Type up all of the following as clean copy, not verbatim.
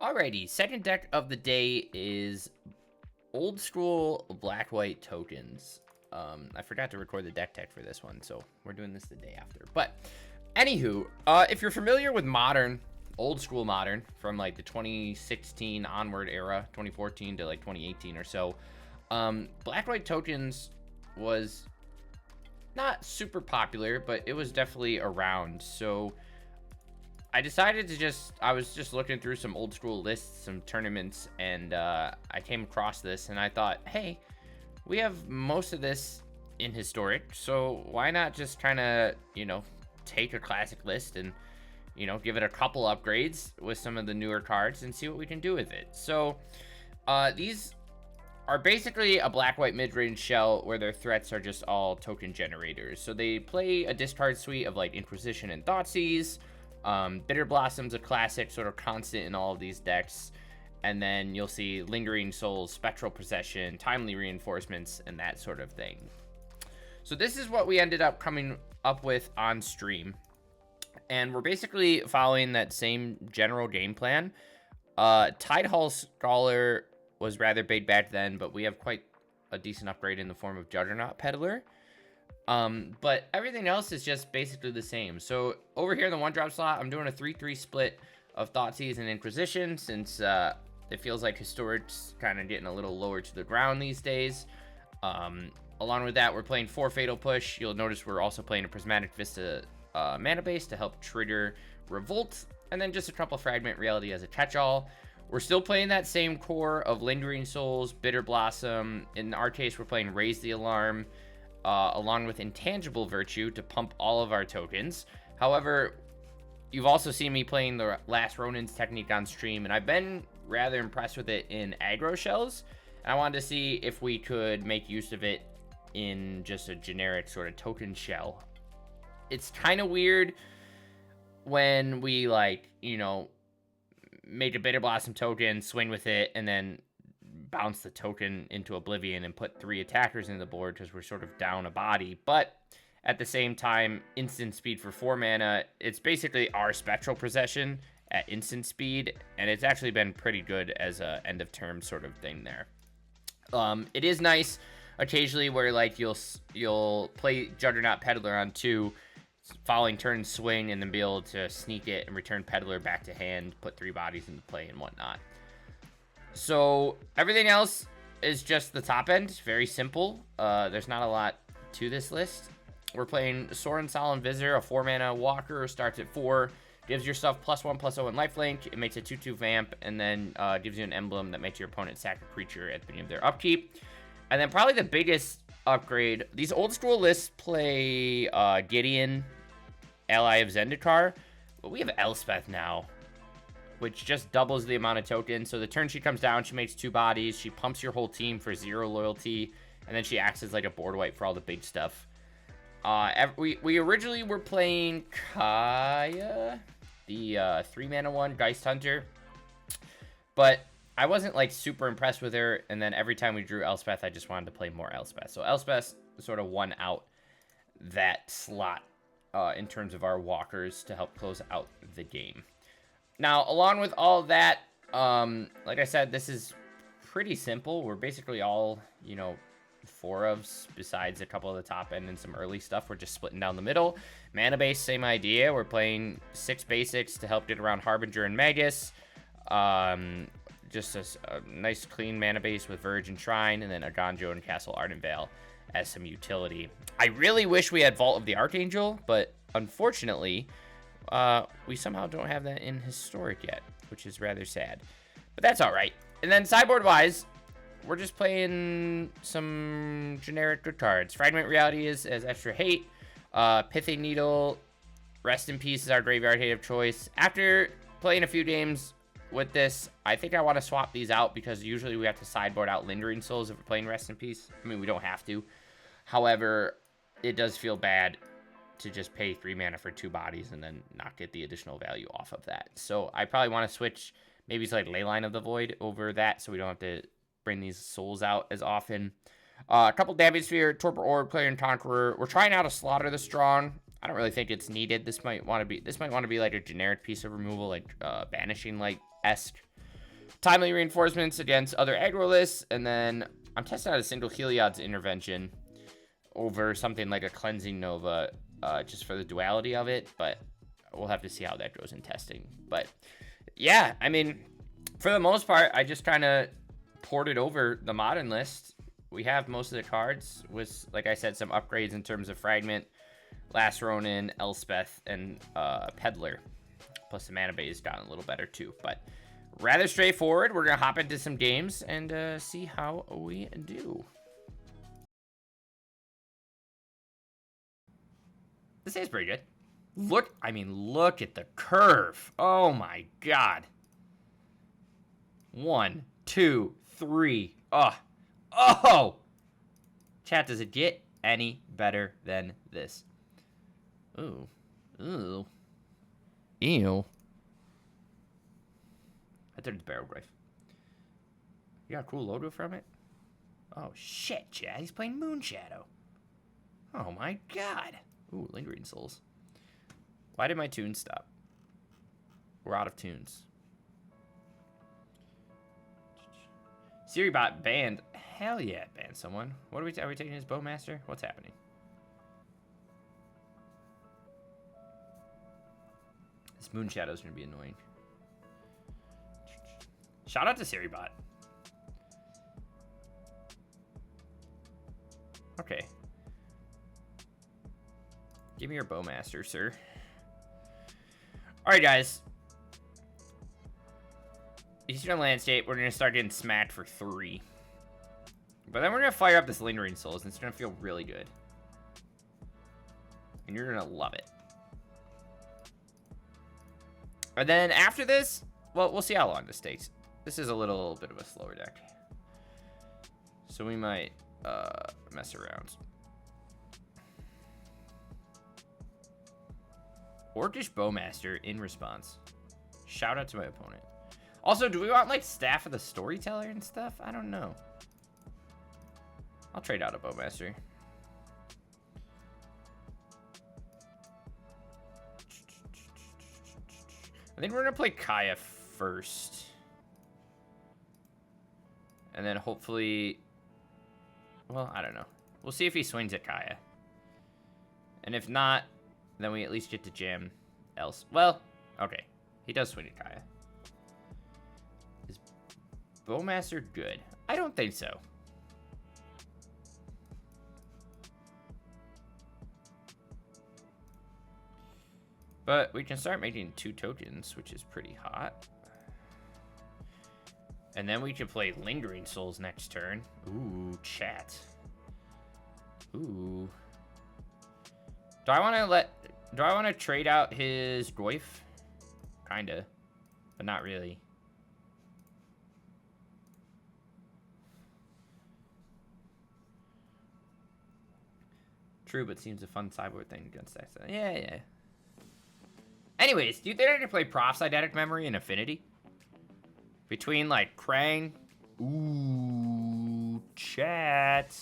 Alrighty, second deck of the day is old school black-white tokens. I forgot to record the deck tech for this one, so we're doing this the day after. But anywho, if you're familiar with modern, old school modern, from like the 2016 onward era, 2014 to like 2018 or so, black-white tokens was not super popular, but it was definitely around. So I decided to I was just looking through some old school lists, some tournaments, and I came across this, and I thought, hey, we have most of this in historic, so why not just kind of, take a classic list and, give it a couple upgrades with some of the newer cards and see what we can do with it. So these are basically a black-white mid-range shell where their threats are just all token generators. So they play a discard suite of like Inquisition and Thoughtseize. Bitter Blossom's a classic, sort of constant in all of these decks. And then you'll see Lingering Souls, Spectral Possession, Timely Reinforcements, and that sort of thing. So this is what we ended up coming up with on stream. And we're basically following that same general game plan. Tidehall Scholar was rather big back then, but we have quite a decent upgrade in the form of Juggernaut Peddler. But everything else is just basically the same. So over here in the 1-drop slot, I'm doing a 3-3 split of Thoughtseize and Inquisition, since it feels like Historic's kind of getting a little lower to the ground these days. Along with that, we're playing 4 Fatal Push. You'll notice we're also playing a Prismatic Vista mana base to help trigger Revolt, and then just a couple Fragment Reality as a catch-all. We're still playing that same core of Lingering Souls, Bitter Blossom. In our case, we're playing Raise the Alarm, along with Intangible Virtue to pump all of our tokens. However, you've also seen me playing the Last Ronin's technique on stream, and I've been rather impressed with it in aggro shells. And I wanted to see if we could make use of it in just a generic sort of token shell. It's kind of weird when we, make a Bitter Blossom token, swing with it, and then bounce the token into Oblivion and put 3 attackers in the board because we're sort of down a body. But at the same time, instant speed for 4 mana, it's basically our Spectral Possession at instant speed, and it's actually been pretty good as a end of term sort of thing there. It is nice occasionally where you'll play Juggernaut Peddler on 2, following turn swing, and then be able to sneak it and return Peddler back to hand, put 3 bodies into play and whatnot. So everything else is just the top end. Very simple. There's not a lot to this list. We're playing Sorin Solemn Visor, a 4-mana walker, starts at 4, gives yourself +1/+0 in lifelink. It makes a 2/2 vamp, and then gives you an emblem that makes your opponent sack a creature at the beginning of their upkeep. And then probably the biggest upgrade, these old school lists play Gideon, Ally of Zendikar, but we have Elspeth now, which just doubles the amount of tokens. So the turn she comes down, she makes 2 bodies, she pumps your whole team for 0 loyalty, and then she acts as like a board wipe for all the big stuff. We originally were playing Kaya, the 3-mana one, Geist Hunter, but I wasn't like super impressed with her, and then every time we drew Elspeth, I just wanted to play more Elspeth. So Elspeth sort of won out that slot in terms of our walkers to help close out the game. Now, along with all of that, like I said, this is pretty simple. We're basically all, 4-ofs, besides a couple of the top end and some early stuff. We're just splitting down the middle. Mana base, same idea. We're playing 6 basics to help get around Harbinger and Magus. Just a nice clean mana base with Verge and Shrine, and then Aganjo and Castle Ardenvale as some utility. I really wish we had Vault of the Archangel, but unfortunately, we somehow don't have that in Historic yet, which is rather sad. But that's all right. And then sideboard-wise, we're just playing some generic good cards. Fragment Reality is as extra hate. Pithing Needle, Rest in Peace is our graveyard hate of choice. After playing a few games with this, I think I want to swap these out, because usually we have to sideboard out Lingering Souls if we're playing Rest in Peace. I mean, we don't have to. However, it does feel bad to just pay 3 mana for 2 bodies and then not get the additional value off of that. So I probably want to switch maybe to like Leyline of the Void over that, so we don't have to bring these souls out as often. A couple Damage Sphere, Torpor Orb, Player and Conqueror. We're trying out to Slaughter the Strong. I don't really think it's needed. This might want to be like a generic piece of removal, like Banishing Light-esque. Timely reinforcements against other aggro lists, and then I'm testing out a single Heliod's intervention over something like a Cleansing Nova, just for the duality of it, but we'll have to see how that goes in testing. But yeah, I mean, for the most part, I just kind of ported over the modern list. We have most of the cards with, like I said, some upgrades in terms of Fragment, Last Ronin, Elspeth, and Peddler. Plus the mana base gotten a little better too, but rather straightforward. We're gonna hop into some games and see how we do. This is pretty good. Look at the curve. Oh my god. 1, 2, 3. Oh. Chat, does it get any better than this? Ooh. Ew. I thought it's Barrel Grave. You got a cool logo from it? Oh shit, Chad. He's playing Moon Shadow. Oh my god. Ooh, Lingering Souls. Why did my tunes stop? We're out of tunes. Siribot banned. Hell yeah, banned someone. What are we taking his Bowmaster? What's happening? This Moon Shadow's gonna be annoying. Shout out to Siribot. Okay. Give me your Bowmaster, sir. Alright, guys. Eastern Landscape, we're going to start getting smacked for 3. But then we're going to fire up this Lingering Souls, and it's going to feel really good. And you're going to love it. And then after this, well, we'll see how long this takes. This is a little bit of a slower deck. So we might mess around. Orcish Bowmaster in response. Shout out to my opponent. Also, do we want, like, Staff of the Storyteller and stuff? I don't know. I'll trade out a Bowmaster. I think we're going to play Kaya first. And then hopefully... Well, I don't know. We'll see if he swings at Kaya. And if not, then we at least get to jam else. Well, okay. He does swing at Kaya. Is Bowmaster good? I don't think so. But we can start making 2 tokens, which is pretty hot. And then we can play Lingering Souls next turn. Ooh, chat. Ooh. Do I want to trade out his Goyf? Kinda. But not really. True, but seems a fun cyborg thing against that. Yeah. Anyways, do you think I can play Prof's Eidetic Memory and Affinity? Between, like, Krang? Ooh, chat.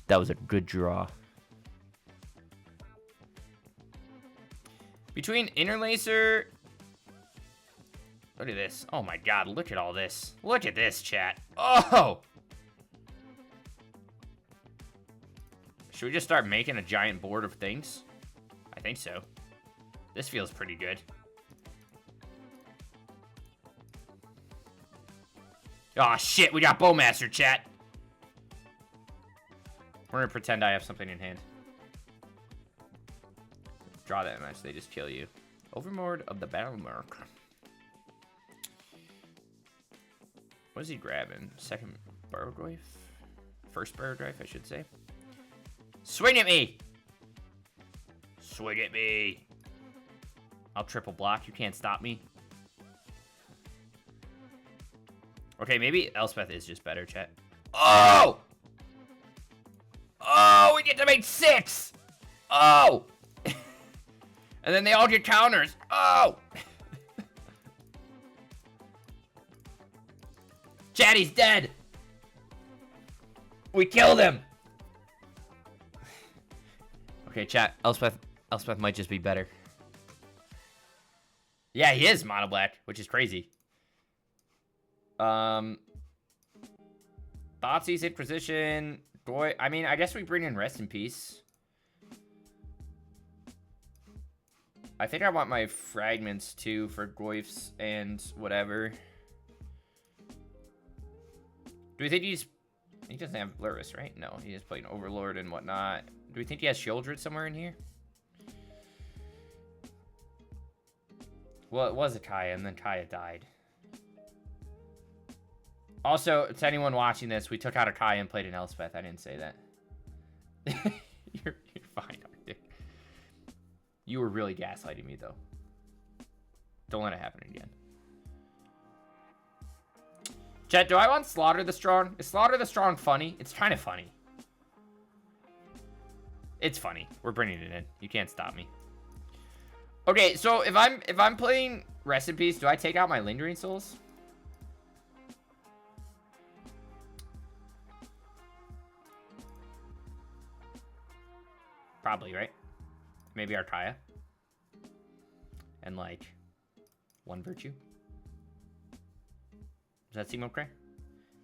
That was a good draw. Between Interlacer... Look at this. Oh my god, look at all this. Look at this, chat. Oh! Should we just start making a giant board of things? I think so. This feels pretty good. Aw, shit, we got Bowmaster, chat. We're gonna pretend I have something in hand. Draw that much, they just kill you. Overlord of the Battlemark. What is he grabbing? Second Barrowglyph? First Barrowglyph, I should say. Swing at me! Swing at me! I'll triple block, you can't stop me. Okay, maybe Elspeth is just better, chat. Oh! Oh, we get to make 6! Oh! And then they all get counters. Oh! Chatty's dead! We killed him! Okay, chat. Elspeth might just be better. Yeah, he is mono black, which is crazy. Thoughtseize Inquisition. Boy, I mean, I guess we bring in Rest in Peace. I think I want my fragments too for Goyfs and whatever. Do we think he doesn't have Luris, right? No, he is playing Overlord and whatnot. Do we think he has Shieldred somewhere in here? Well, it was a Kaya, and then Kaya died. Also, to anyone watching this, we took out a Kaya and played an Elspeth. I didn't say that. You're fine, Arctic. You were really gaslighting me, though. Don't let it happen again. Chat, do I want Slaughter the Strong? Is Slaughter the Strong funny? It's kind of funny. It's funny. We're bringing it in. You can't stop me. Okay, so if I'm playing Rest in Peace, do I take out my Lingering Souls? Probably, right? Maybe Archaea. And like 1 Virtue. Does that seem okay?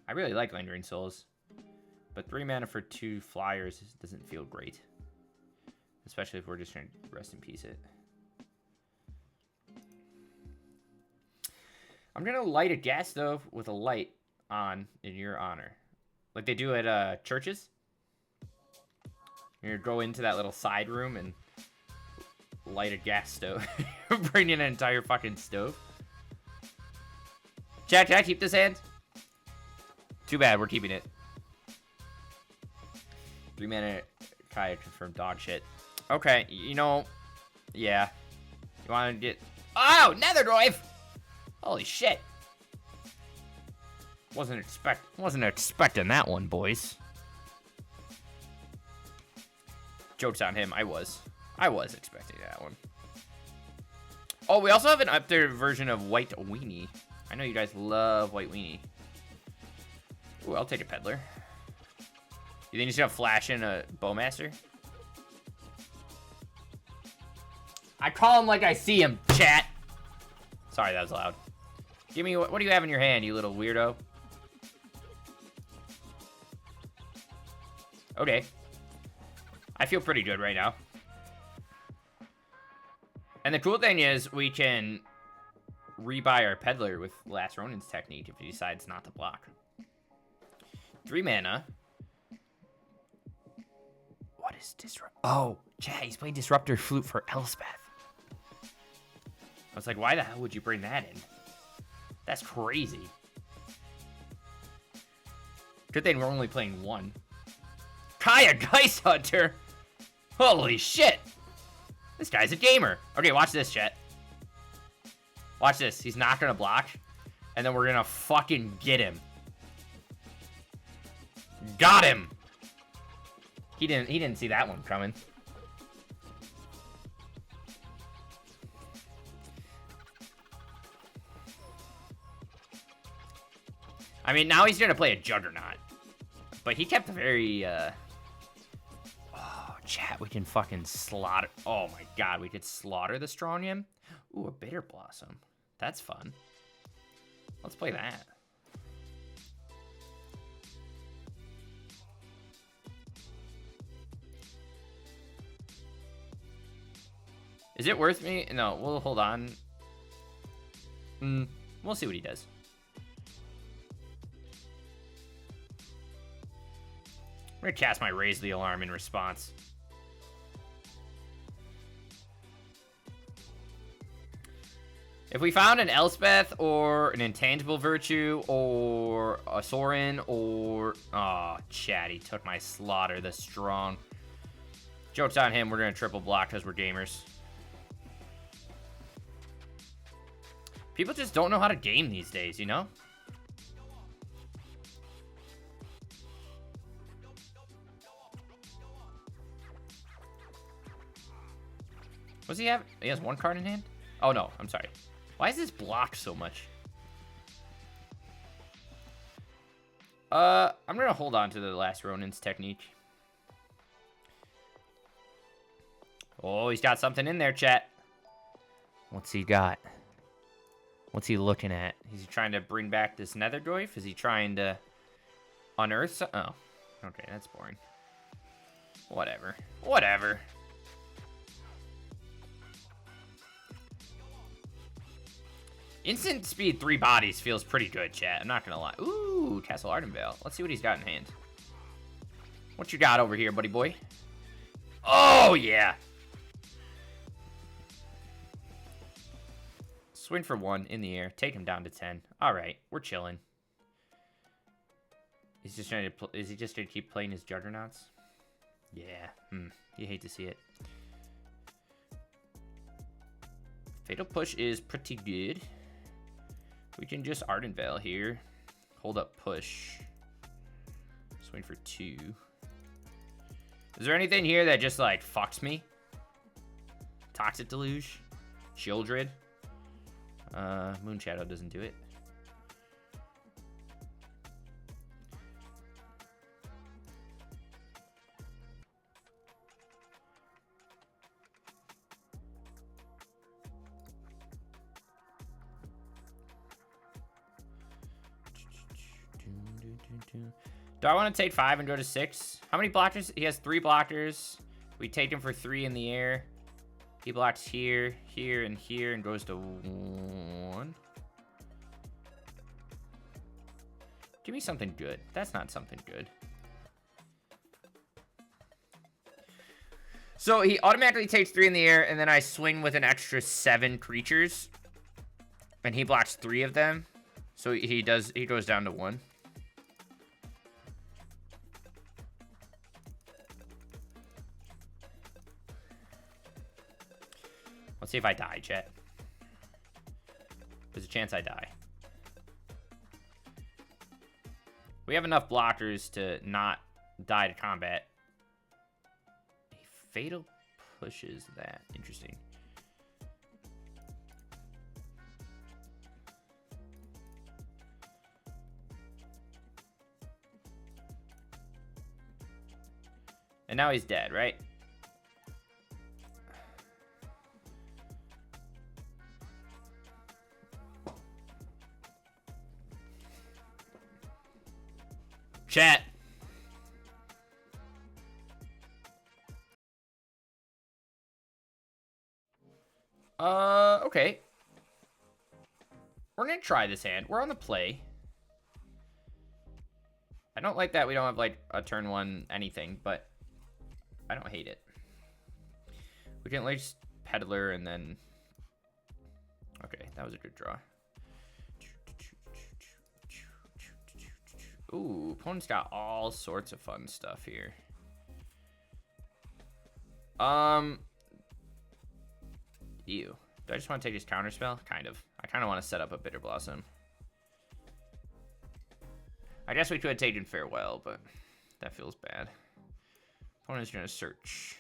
I really like Lingering Souls, but 3 mana for 2 flyers doesn't feel great. Especially if we're just trying to Rest in Peace it. I'm gonna light a gas stove with a light on in your honor. Like they do at churches. You're gonna go into that little side room and light a gas stove. Bring in an entire fucking stove. Chat, can I keep this hand? Too bad, we're keeping it. 3 mana Kaya confirmed dog shit. Okay, you know, yeah. You wanna get... Oh, Nether Drive! Holy shit. Wasn't expecting that one, boys. Joke's on him, I was expecting that one. Oh, we also have an updated version of White Weenie. I know you guys love White Weenie. Ooh, I'll take a Peddler. You think he's gonna flash in a Bowmaster? I call him like I see him, chat. Sorry, that was loud. Give me, what do you have in your hand, you little weirdo? Okay. I feel pretty good right now. And the cool thing is, we can rebuy our Peddler with Last Ronin's technique if he decides not to block. 3 mana. What is Disrupt? Oh, chat, he's playing Disruptor Flute for Elspeth. I was like, why the hell would you bring that in? That's crazy. Good thing we're only playing 1. Kaya Geist Hunter! Holy shit! This guy's a gamer. Okay, watch this, chat. Watch this. He's not gonna block. And then we're gonna fucking get him. Got him! He didn't see that one coming. I mean, now he's gonna play a Juggernaut. But he kept a very, Oh, chat, we can fucking slaughter... Oh my god, we could slaughter the Strongyam? Ooh, a Bitter Blossom. That's fun. Let's play that. Is it worth me? No, we'll hold on. We'll see what he does. I'm gonna cast my Raise the Alarm in response. If we found an Elspeth or an Intangible Virtue or a Sorin or... Oh, chat, he took my Slaughter the Strong. Joke's on him, we're gonna triple block because we're gamers. People just don't know how to game these days, you know? What's he have? He has 1 card in hand? Oh no, I'm sorry. Why is this blocked so much? I'm gonna hold on to the Last Ronin's technique. Oh, he's got something in there, chat. What's he got? What's he looking at? Is he trying to bring back this Nethergoyf? Is he trying to unearth some? Oh, okay, that's boring. Whatever. Whatever. Instant speed 3 bodies feels pretty good, chat. I'm not gonna lie. Ooh, Castle Ardenvale. Let's see what he's got in hand. What you got over here, buddy boy? Oh, yeah. Swing for 1 in the air. Take him down to 10. All right, we're chilling. He's just trying to. Is he just gonna keep playing his Juggernauts? Yeah. You hate to see it. Fatal Push is pretty good. We can just Ardenvale here. Hold up push. Swing for 2. Is there anything here that just, like, fucks me? Toxic Deluge? Shieldred? Moonshadow doesn't do it. Do I want to take 5 and go to 6? How many blockers? He has 3 blockers. We take him for 3 in the air. He blocks here, here, and here, and goes to 1. Give me something good. That's not something good. So he automatically takes 3 in the air, and then I swing with an extra 7 creatures. And he blocks 3 of them. So he goes down to 1. Let's see if I die, chat. There's a chance I die. We have enough blockers to not die to combat. A fatal pushes that. Interesting. And now he's dead, right? Chat. Okay. We're gonna try this hand. We're on the play. I don't like that we don't have, like, a turn 1 anything, but I don't hate it. We can at least Peddler and then... Okay, that was a good draw. Ooh, opponent's got all sorts of fun stuff here. Ew. Do I just want to take his counterspell? Kind of. I kind of want to set up a Bitter Blossom. I guess we could have taken Farewell, but that feels bad. Opponent's going to search.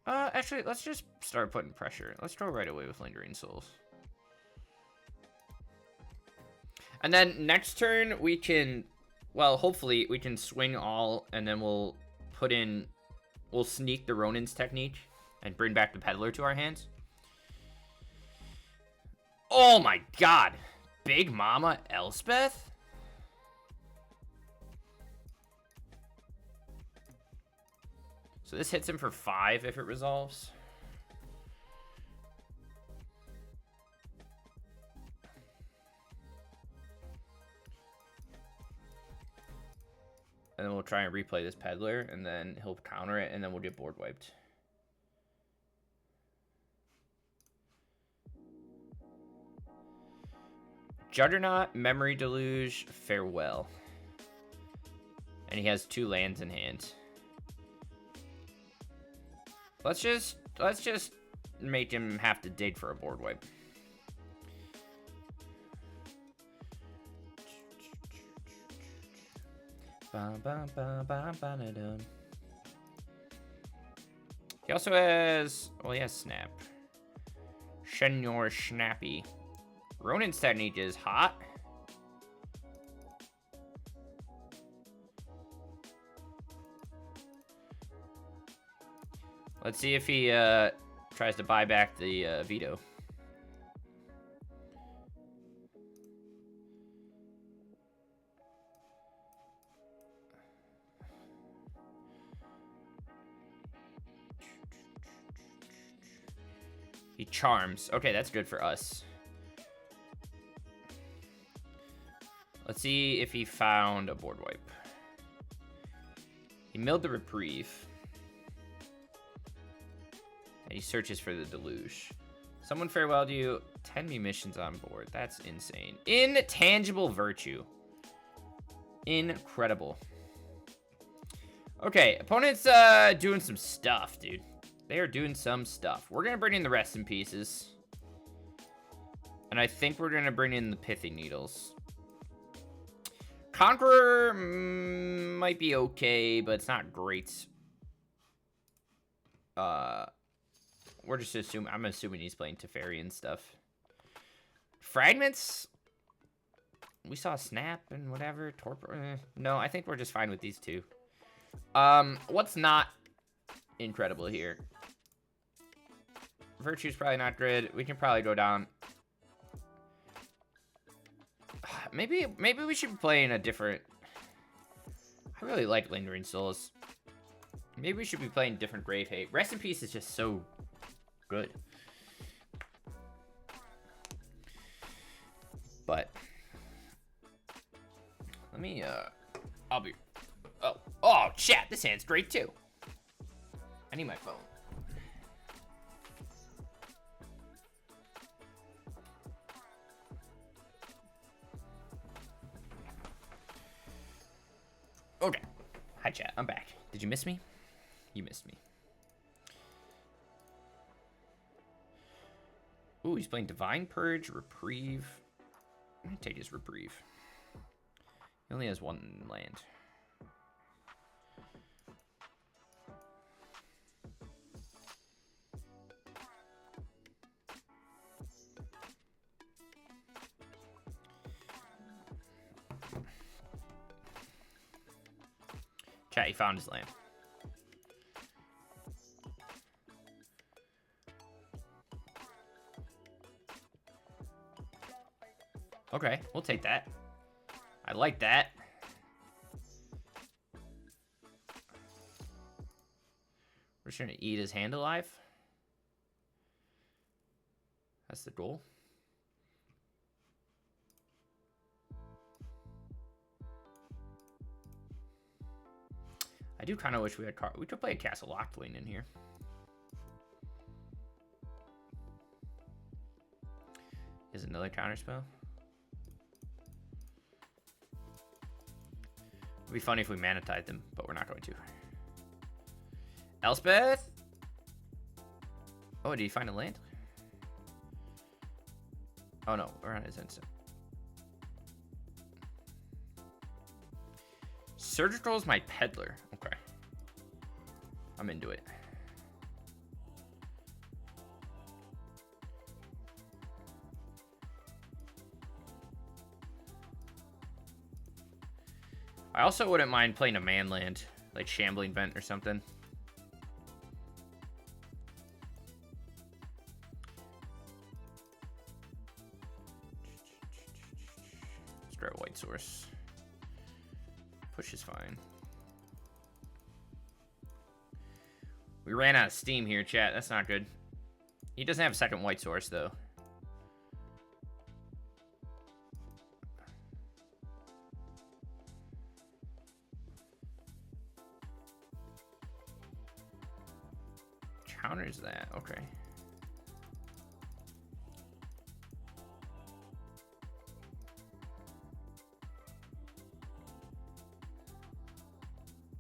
Actually, let's just start putting pressure. Let's go right away with Lingering Souls. And then next turn, we can, well, hopefully, we can swing all, and then we'll put in, we'll sneak the Ronin's technique and bring back the Peddler to our hands. Oh my god. Big Mama Elspeth? So this hits him for 5 if it resolves. And then we'll try and replay this Peddler, and then he'll counter it, and then we'll get board wiped. Juggernaut, Memory Deluge, Farewell. And he has 2 lands in hand. Let's just make him have to dig for a board wipe. He also has, well, he has Snap. Shenyor Snappy. Ronin's technique is hot. Let's see if he tries to buy back the veto. He charms. Okay, that's good for us. Let's see if he found a board wipe. He milled the reprieve. And he searches for the deluge. Someone farewelled you. 10 munitions on board. That's insane. Intangible virtue. Incredible. Okay, opponent's doing some stuff, dude. They are doing some stuff. We're going to bring in the rest in pieces. And I think we're going to bring in the pithy needles. Conqueror might be okay, but it's not great. We're just assuming, I'm assuming he's playing Teferi and stuff. Fragments? We saw Snap and whatever. No, I think we're just fine with these two. What's not incredible here? Virtue's probably not good. We can probably go down. Maybe we should be playing a different... I really like Lingering Souls. Maybe we should be playing different Grave Hate. Rest in Peace is just so good. But let me I'll be oh chat, this hand's great too. I need my phone. Okay. Hi chat, I'm back. Did you miss me? You missed me. Ooh, he's playing Divine Purge, Reprieve. I'm gonna take his Reprieve. He only has one land. Chat, he found his land. Okay, we'll take that. I like that. We're just gonna eat his hand alive. That's the goal. I do kind of wish we had we could play a Castle Locked-Lane in here. Is another counter spell? It'd be funny if we mana-tied them, but we're not going to. Elspeth? Oh, did he find a land? Oh no, we're on his instant. Surgical is my peddler. Okay. I'm into it. I also wouldn't mind playing a man land, like Shambling Vent or something. Let's grab White Source. Push is fine. We ran out of steam here, chat. That's not good. He doesn't have a second White Source, though. Counters that. Okay.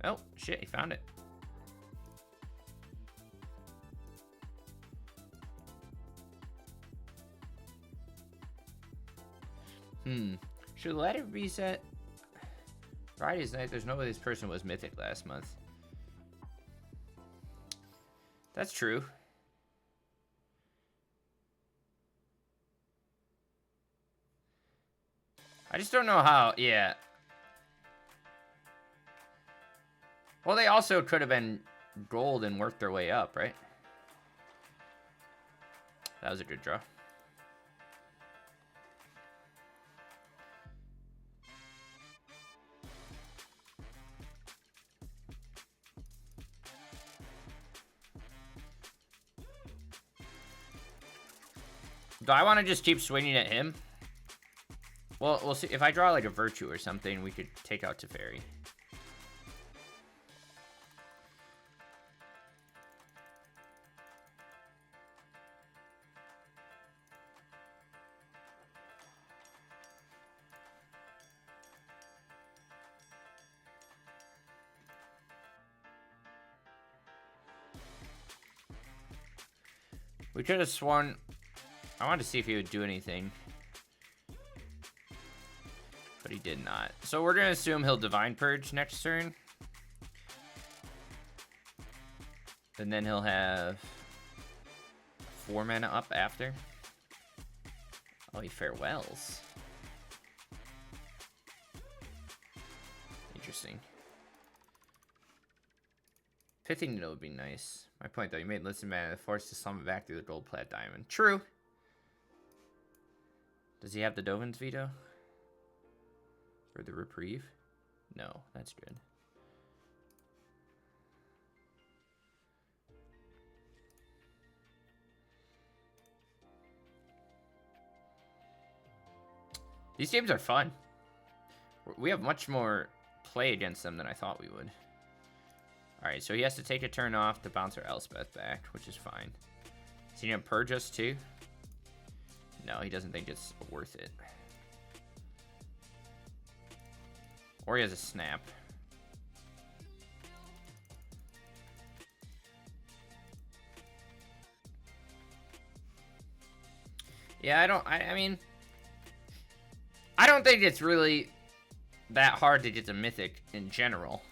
Oh, shit, he found it. Should the ladder be set? Friday's night, there's no way this person was mythic last month. That's true. I just don't know how, yeah. Well, they also could have been gold and worked their way up, right? That was a good draw. Do I want to just keep swinging at him? Well, we'll see. If I draw like a Virtue or something, we could take out Teferi. We could have sworn... I wanted to see if he would do anything. But he did not. So we're going to assume he'll Divine Purge next turn. And then he'll have 4 mana up after. Oh, he farewells. Interesting. Pithing Needle would be nice. My point, though, you made listen mana forced to summon back through the gold plat diamond. True. Does he have the Dovin's veto? Or the reprieve? No, that's good. These games are fun. We have much more play against them than I thought we would. Alright, so he has to take a turn off to bounce our Elspeth back, which is fine. Is he gonna purge us too? No, he doesn't think it's worth it. Or he has a snap. Yeah, I mean... I don't think it's really that hard to get to Mythic in general.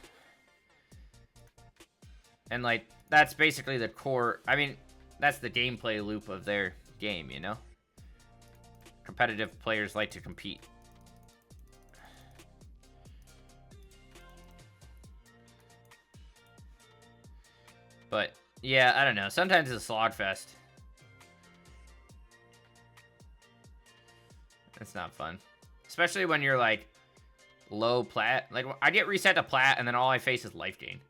And, like, that's basically the core... I mean, that's the gameplay loop of their game, you know? Competitive players like to compete. But, yeah, I don't know. Sometimes it's a slogfest. It's not fun. Especially when you're, like, low plat. Like, I get reset to plat, and then all I face is life gain.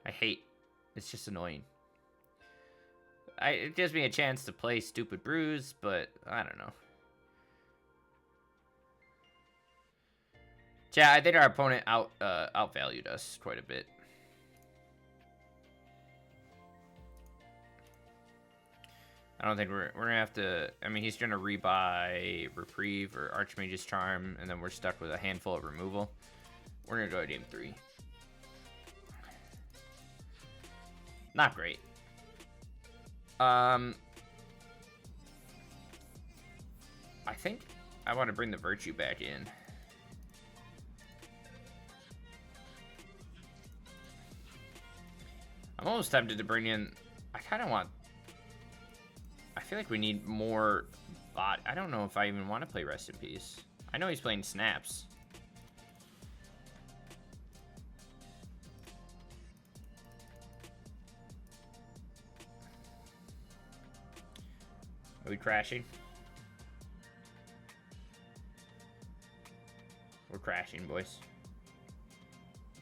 I hate. It's just annoying. It gives me a chance to play stupid brews, but I don't know. Yeah, I think our opponent outvalued us quite a bit. I don't think we're gonna have to. I mean, he's gonna rebuy Reprieve or Archmage's Charm, and then we're stuck with a handful of removal. We're gonna go to game 3. Not great. I think I want to bring the Virtue back in. I'm almost tempted to bring in... I kind of want... I feel like we need more bot. I don't know if I even want to play Rest in Peace. I know he's playing Snaps. Are we crashing? We're crashing, boys.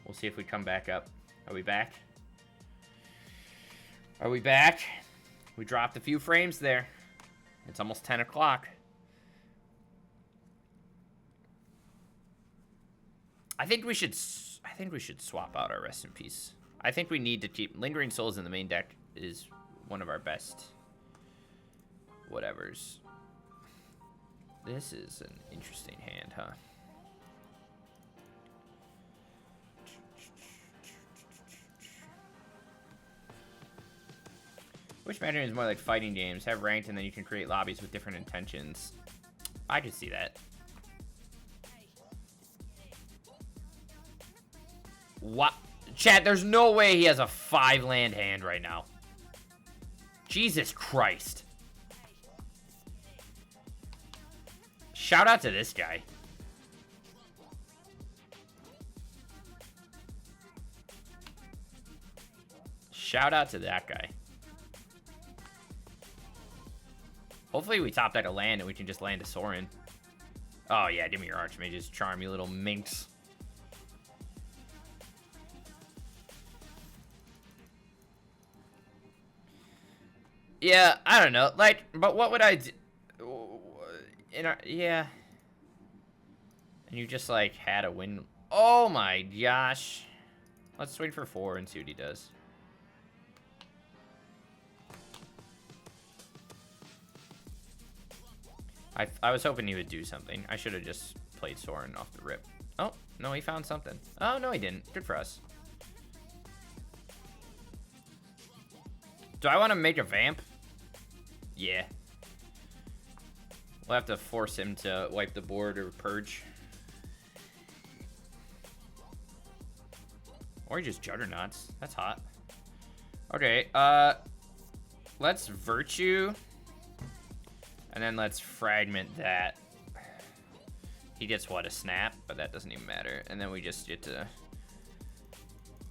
We'll see if we come back up. Are we back? Are we back? We dropped a few frames there. It's almost 10 o'clock. I think we should swap out our Rest in Peace. I think we need to keep Lingering Souls in the main deck is one of our best whatevers. This is an interesting hand, huh? Which Mandarin is more like fighting games? Have ranked and then you can create lobbies with different intentions. I could see that. What? Chat, there's no way he has a 5-land hand right now. Jesus Christ. Shout out to this guy. Shout out to that guy. Hopefully we top that a land and we can just land a Sorin. Oh yeah, give me your Archmage's Charm, you little minx. Yeah, I don't know. Like, but what would I do? Yeah. And you just, like, had a win. Oh my gosh. Let's wait for 4 and see what he does. I was hoping he would do something. I should have just played Sorin off the rip. Oh, no, he found something. Oh, no, he didn't. Good for us. Do I want to make a Vamp? Yeah. We'll have to force him to wipe the board or purge. Or he just Juggernauts. That's hot. Okay, let's Virtue. And then let's Fragment that. He gets, what, a Snap? But that doesn't even matter. And then we just get to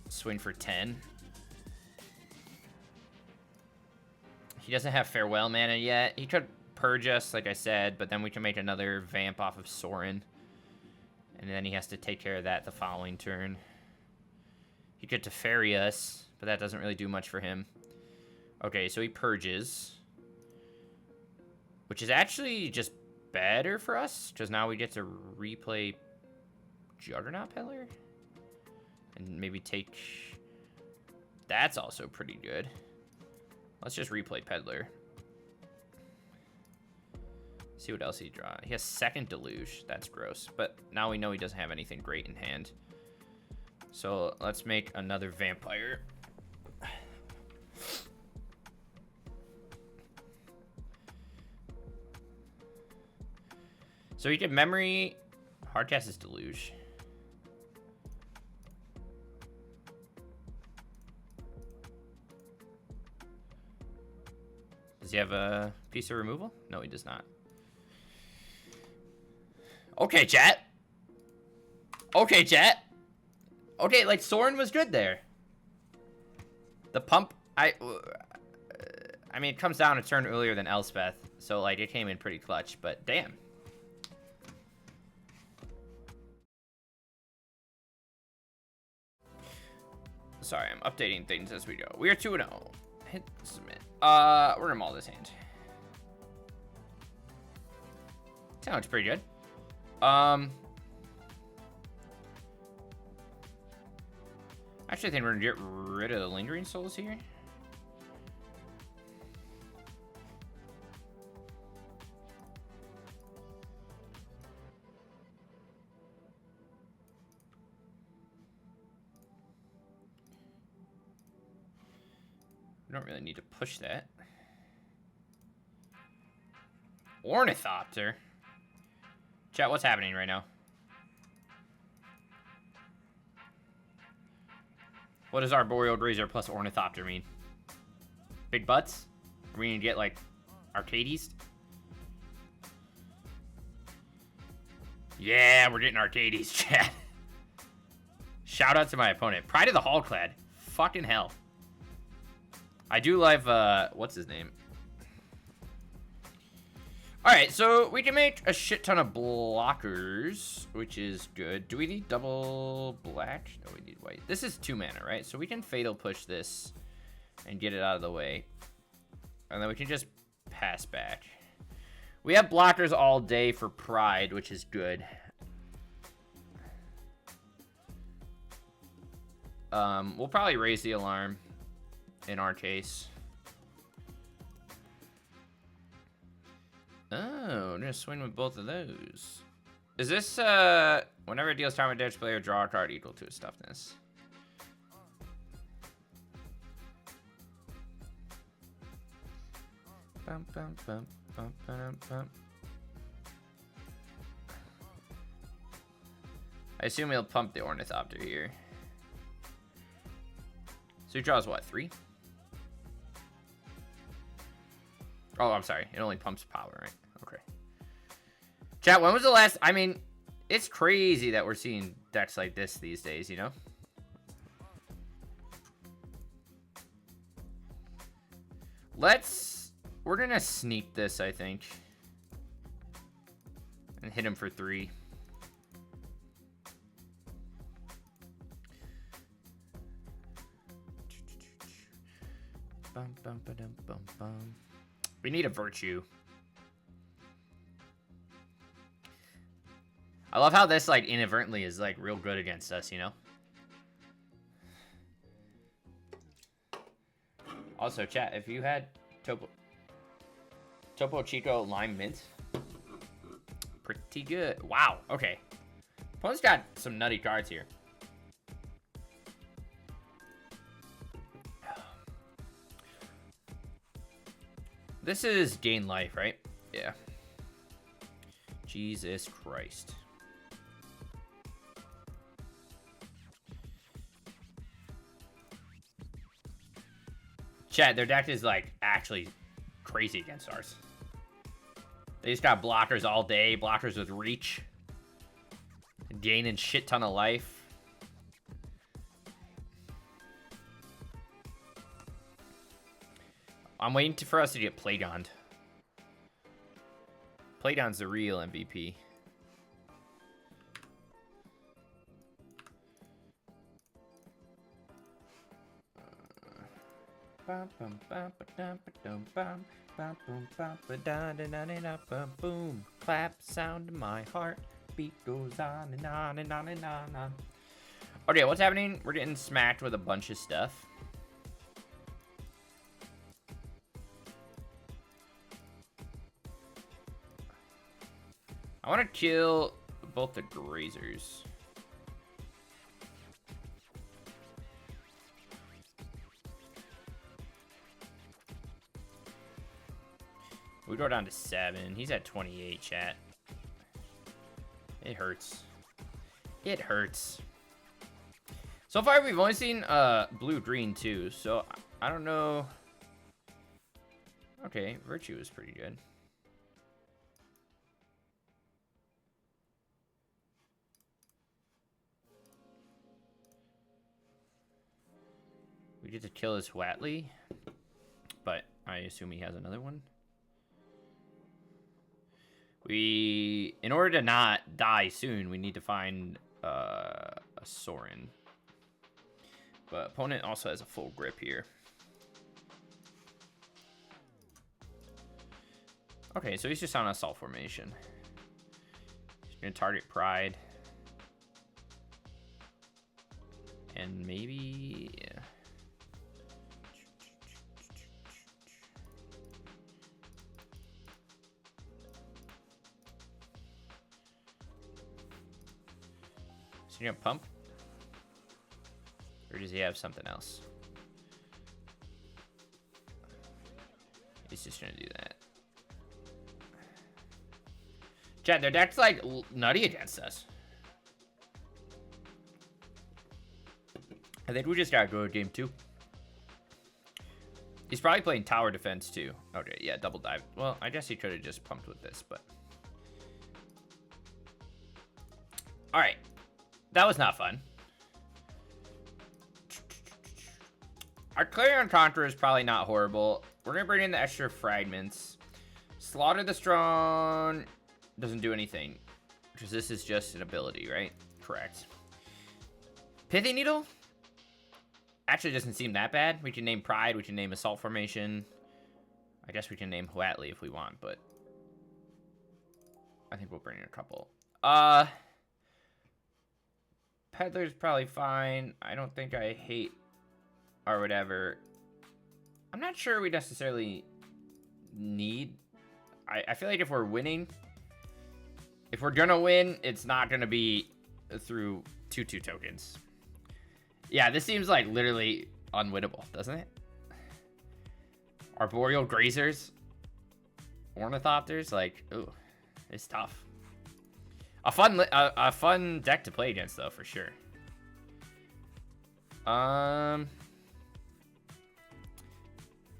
swing for 10. He doesn't have Farewell mana yet. He could purge us, like I said, but then we can make another Vamp off of Sorin. And then he has to take care of that the following turn. He could Teferi us, but that doesn't really do much for him. Okay, so he purges. Which is actually just better for us, because now we get to replay Juggernaut Peddler. And maybe take... That's also pretty good. Let's just replay Peddler. See what else he draws. He has second Deluge. That's gross. But now we know he doesn't have anything great in hand. So let's make another Vampire. So he can Memory. Hardcast is Deluge. Does he have a piece of removal? No, he does not. Okay, chat. Okay, chat. Okay, like, Sorin was good there. The pump, I mean, it comes down a turn earlier than Elspeth, so, like, it came in pretty clutch, but damn. Sorry, I'm updating things as we go. We are 2-0. Hit submit. We're gonna maul this hand. Sounds pretty good. Actually, I think we're gonna get rid of the Lingering Souls here. We don't really need to push that. Ornithopter. Chat, what's happening right now? What does Arboreal Razor plus Ornithopter mean? Big butts? Are we gonna get, like, Arcades? Yeah, we're getting Arcades, chat. Shout out to my opponent. Pride of the Hallclad. Fucking hell. I do love, what's his name? Alright, so we can make a shit ton of blockers, which is good. Do we need double black? No, we need white. This is 2 mana, right? So we can Fatal Push this and get it out of the way. And then we can just pass back. We have blockers all day for Pride, which is good. We'll probably raise the alarm in our case. Oh, we're gonna swing with both of those. Is this, whenever it deals time with damage player, draw a card equal to its toughness? Bum, bum, bum, bum, bum, bum. I assume he'll pump the Ornithopter here. So he draws what, 3? Oh, I'm sorry. It only pumps power, right? Okay. Chat, when was the last... I mean, it's crazy that we're seeing decks like this these days, you know? Let's We're gonna sneak this, I think. And hit him for 3. Bum, bum, ba-dum, bum, bum. We need a virtue. I love how this, like, inadvertently is, like, real good against us, you know? Also, chat, if you had Topo Chico Lime Mint, pretty good. Wow, okay. Opponent's got some nutty cards here. This is gain life, right? Yeah. Jesus Christ. Chat, their deck is, like, actually crazy against ours. They just got blockers all day, blockers with reach. Gaining shit ton of life. I'm waiting for us to get Plagoned. Plagon's the real MVP. Boom, clap, sound in my heart. Beat goes on and on and on and on and on. Okay, what's happening? We're getting smacked with a bunch of stuff. I want to kill both the grazers. We go down to 7. He's at 28, chat. It hurts. It hurts. So far, we've only seen blue-green, too. So, I don't know. Okay, Virtue is pretty good. We get to kill his Watley. But I assume he has another one. In order to not die soon, we need to find a Sorin. But opponent also has a full grip here. Okay, so he's just on assault formation. He's gonna target Pride. And maybe, yeah. Is he gonna pump? Or does he have something else? He's just gonna do that. Chat, their deck's like nutty against us. I think we just gotta go to game 2. He's probably playing tower defense too. Okay, yeah, double dive. Well, I guess he could have just pumped with this, but. Alright. That was not fun. Our Clarion Conqueror is probably not horrible. We're gonna bring in the extra fragments. Slaughter the Strong doesn't do anything. Because this is just an ability, right? Correct. Pithy Needle? Actually doesn't seem that bad. We can name Pride, we can name Assault Formation. I guess we can name Huatley if we want, but I think we'll bring in a couple. Peddler's probably fine. I don't think I hate or whatever. I'm not sure we necessarily need. I feel like if we're winning, if we're gonna win, it's not gonna be through 2/2 tokens. Yeah, this seems like literally unwinnable, doesn't it? Arboreal Grazers, Ornithopters, like, ooh, it's tough. A fun deck to play against, though, for sure.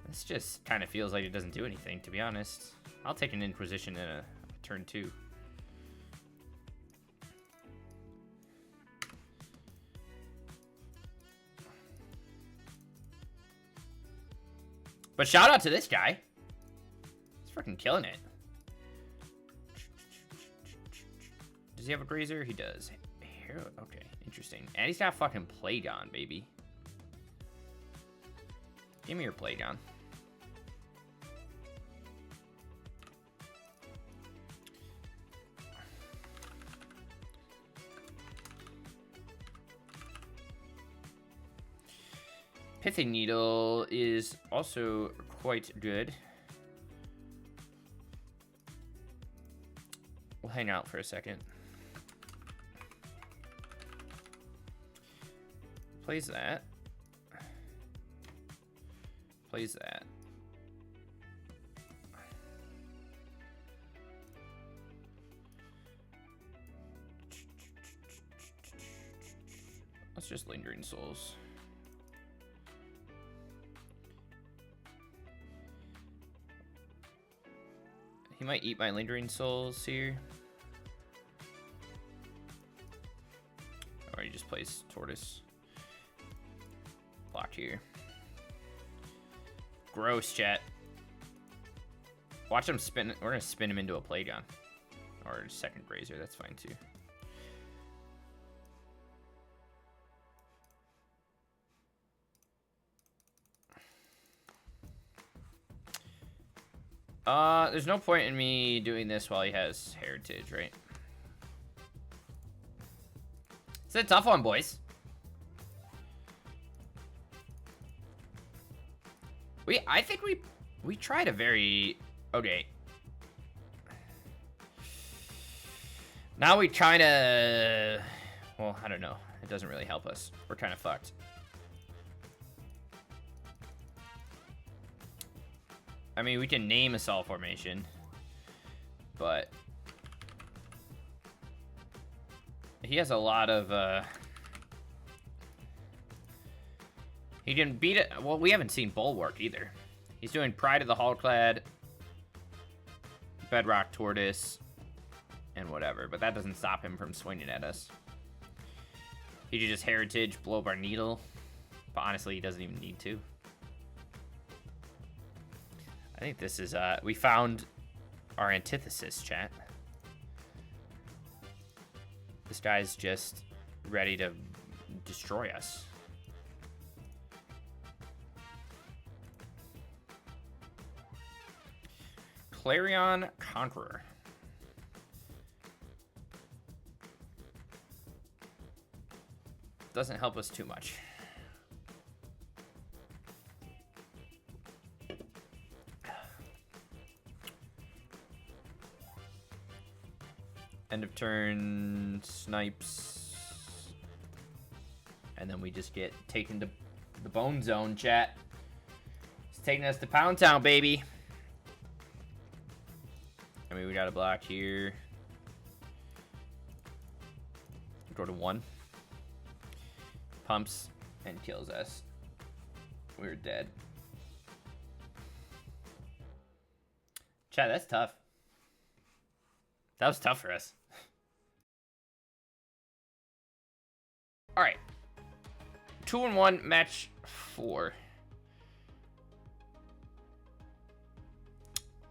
This just kind of feels like it doesn't do anything, to be honest. I'll take an Inquisition in a turn 2. But shout out to this guy. fucking killing it. Does he have a grazer? He does. Okay, interesting. And he's got fucking Playdon, baby. Give me your Playdon. Pithing Needle is also quite good. We'll hang out for a second. Plays that. Plays that. Let's just Lingering Souls. He might eat my Lingering Souls here. Or he just plays Tortoise. Blocked here. Gross, chat. Watch him spin. We're gonna spin him into a Playdon. Or second Grazer, that's fine too. There's no point in me doing this while he has Heritage, right? It's a tough one, boys. I think we tried a very... Okay. Now we try to... Well, I don't know. It doesn't really help us. We're kind of fucked. I mean, we can name Assault Formation, but he has a lot of, he can beat it. Well, we haven't seen Bulwark either. He's doing Pride of the Hullclad, Bedrock Tortoise, and whatever, but that doesn't stop him from swinging at us. He could just Heritage, blow up our Needle, but honestly, he doesn't even need to. I think this is, we found our antithesis, chat. This guy's just ready to destroy us. Clarion Conqueror. Doesn't help us too much. End of turn, snipes. And then we just get taken to the bone zone, chat. It's taking us to Pound Town, baby. I mean, we got a block here. Go to 1. Pumps and kills us. We're dead. Chat, that's tough. That was tough for us. All right. 2-1, match 4.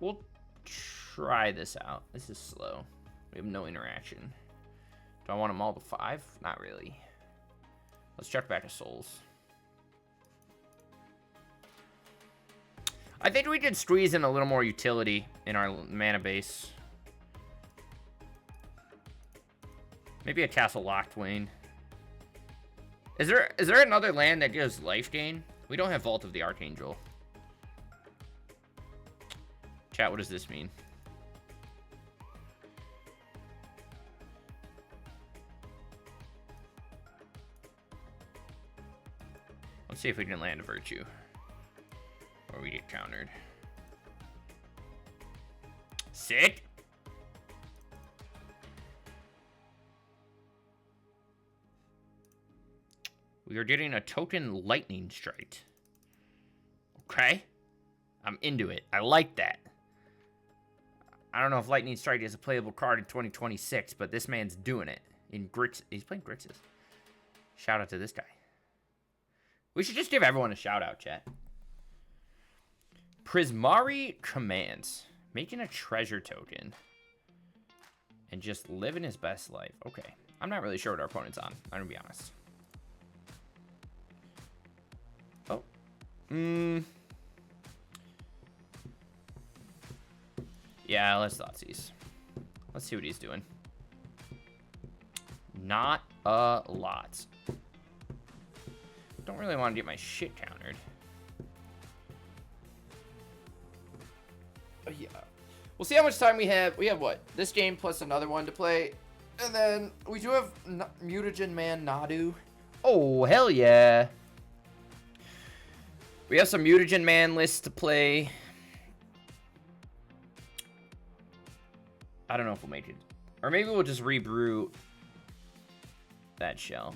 We'll try this out. This is slow. We have no interaction. Do I want them all to 5? Not really. Let's check back to Souls. I think we could squeeze in a little more utility in our mana base. Maybe a Castle Locked-Wayne. Is there another land that gives life gain? We don't have Vault of the Archangel. Chat, what does this mean? Let's see if we can land a Virtue. Or we get countered. Sick! We are getting a token Lightning Strike. Okay. I'm into it. I like that. I don't know if Lightning Strike is a playable card in 2026, but this man's doing it. In Grits. He's playing Grixis. Shout out to this guy. We should just give everyone a shout out, chat. Prismari Commands. Making a treasure token. And just living his best life. Okay. I'm not really sure what our opponent's on. I'm gonna be honest. Oh. Yeah, let's Thoughtseize. Let's see what he's doing. Not a lot. Don't really want to get my shit countered. Yeah. We'll see how much time we have. We have what? This game plus another one to play. And then we do have Mutagen Man Nadu. Oh, hell yeah. We have some Mutagen Man lists to play. I don't know if we'll make it. Or maybe we'll just rebrew that shell.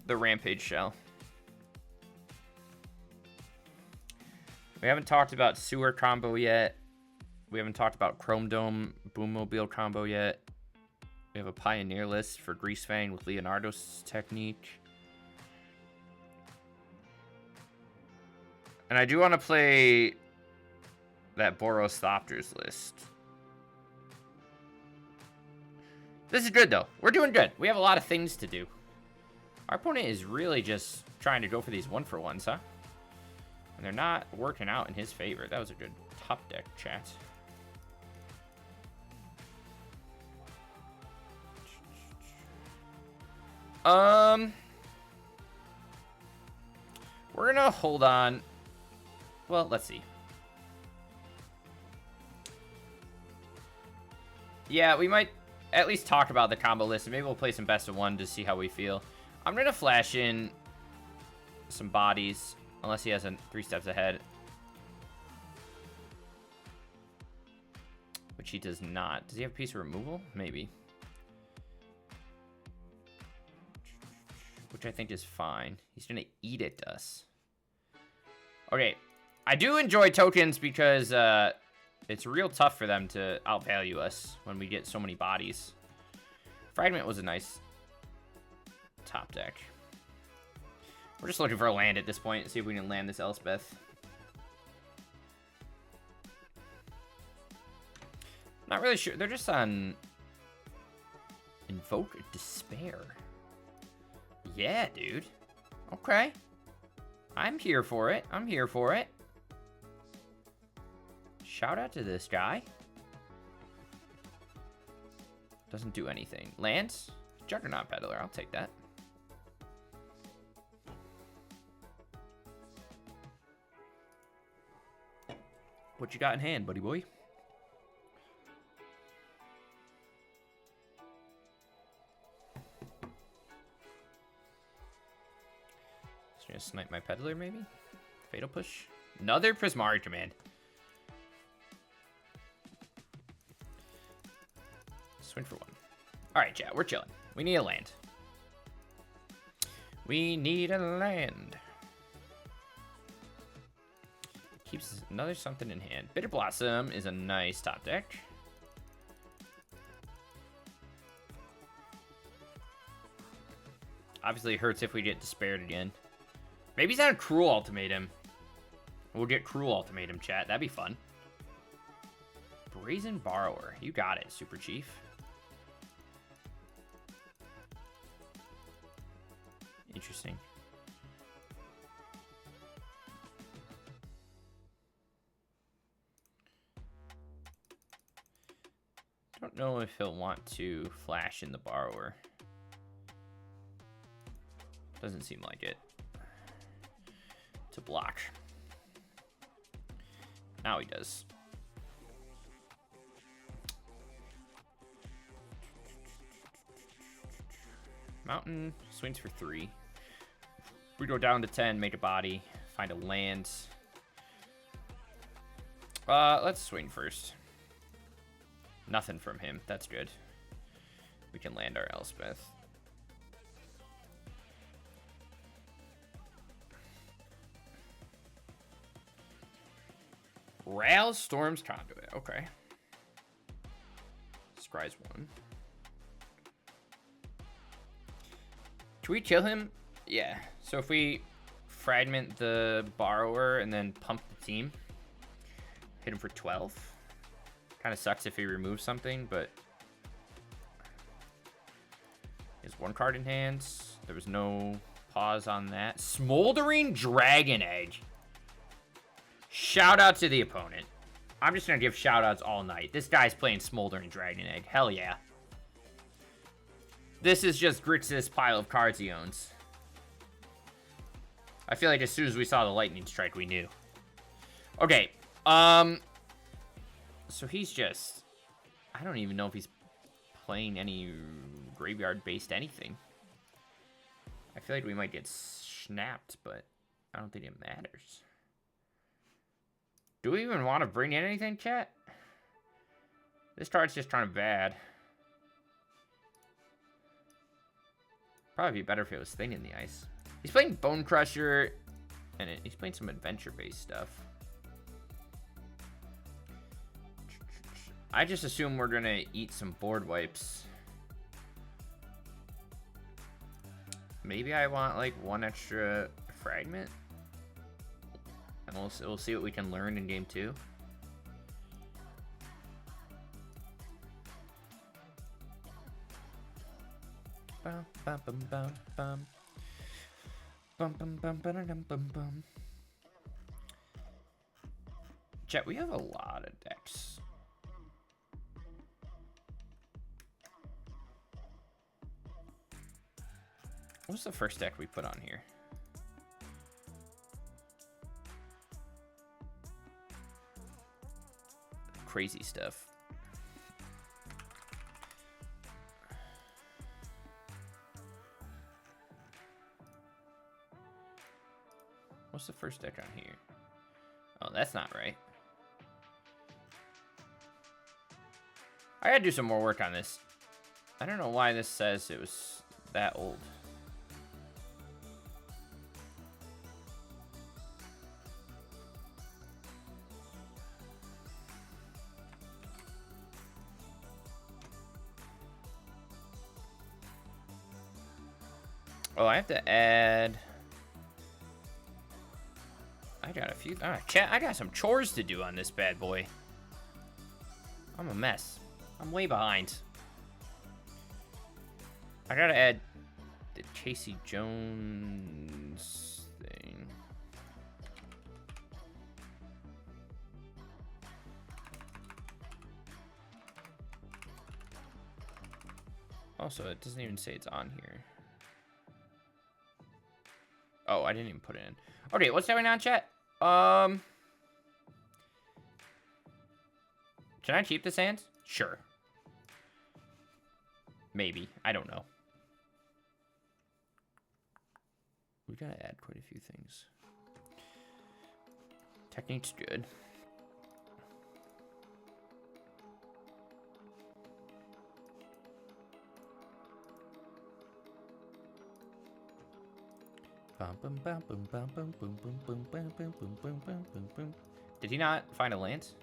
The Rampage shell. We haven't talked about Sewer combo yet. We haven't talked about Chrome Dome Boommobile combo yet. We have a Pioneer list for Greasefang with Leonardo's technique. And I do want to play that Boros-Thopters list. This is good, though. We're doing good. We have a lot of things to do. Our opponent is really just trying to go for these one-for-ones, huh? And they're not working out in his favor. That was a good top deck, chat. We're gonna hold on. Well, let's see. Yeah, we might at least talk about the combo list, and maybe we'll play some best of one to see how we feel. I'm gonna flash in some bodies, unless he has a 3 steps ahead. Which he does not. Does he have a piece of removal? Maybe. Which I think is fine. He's gonna eat it to us. Okay. I do enjoy tokens because it's real tough for them to outvalue us when we get so many bodies. Fragment was a nice top deck. We're just looking for a land at this point. See if we can land this Elspeth. Not really sure. They're just on Invoke Despair. Yeah, dude. Okay. I'm here for it. I'm here for it. Shout out to this guy. Doesn't do anything. Lands? Juggernaut Peddler. I'll take that. What you got in hand, buddy boy? Just gonna snipe my Peddler, maybe? Fatal Push? Another Prismari command. Swing for one. Alright, chat, we're chilling. We need a land. We need a land. Keeps another something in hand. Bitter Blossom is a nice top deck. Obviously, it hurts if we get Despaired again. Maybe he's on a Cruel Ultimatum. We'll get Cruel Ultimatum, chat. That'd be fun. Brazen Borrower. You got it, Super Chief. Interesting. Don't know if he'll want to flash in the Borrower. Doesn't seem like it. To block. Now he does. Mountain swings for 3. We go down to 10, make a body, find a land. Let's swing first. Nothing from him. That's good. We can land our Elspeth. Rail Storm's Conduit. Okay. Scry's 1. Can we kill him? Yeah. So if we fragment the Borrower and then pump the team, Hit him for 12. Kind of sucks if he removes something, but he has 1 card in hand. There was no pause on that. Smoldering Dragon Egg. Shout out to the opponent. I'm just going to give shout outs all night. This guy's playing Smoldering Dragon Egg. Hell yeah. This is just Grixis pile of cards he owns. I feel like as soon as we saw the Lightning Strike, we knew. Okay. So he's just... I don't even know if he's playing any graveyard-based anything. I feel like we might get snapped, but I don't think it matters. Do we even want to bring in anything, chat? This card's just kind of bad. Probably be better if it was Thing in the Ice. He's playing Bone Crusher, and he's playing some adventure-based stuff. I just assume we're gonna eat some board wipes. Maybe I want like 1 extra fragment, and we'll see what we can learn in game 2. Bum bum bum bum bum bum bum bum bum bum bum. Chat, we have a lot of decks. What's the first deck we put on here? Crazy stuff. What's the first deck on here? Oh, that's not right. I gotta do some more work on this. I don't know why this says it was that old. Oh, I have to add... I got a few... chat, I got some chores to do on this bad boy. I'm a mess. I'm way behind. I gotta add the Casey Jones thing. Also, it doesn't even say it's on here. Oh, I didn't even put it in. Okay, what's going on, chat? Can I cheap this hand? Sure. Maybe. I don't know. We gotta add quite a few things. Technique's good. Did he not find a lance?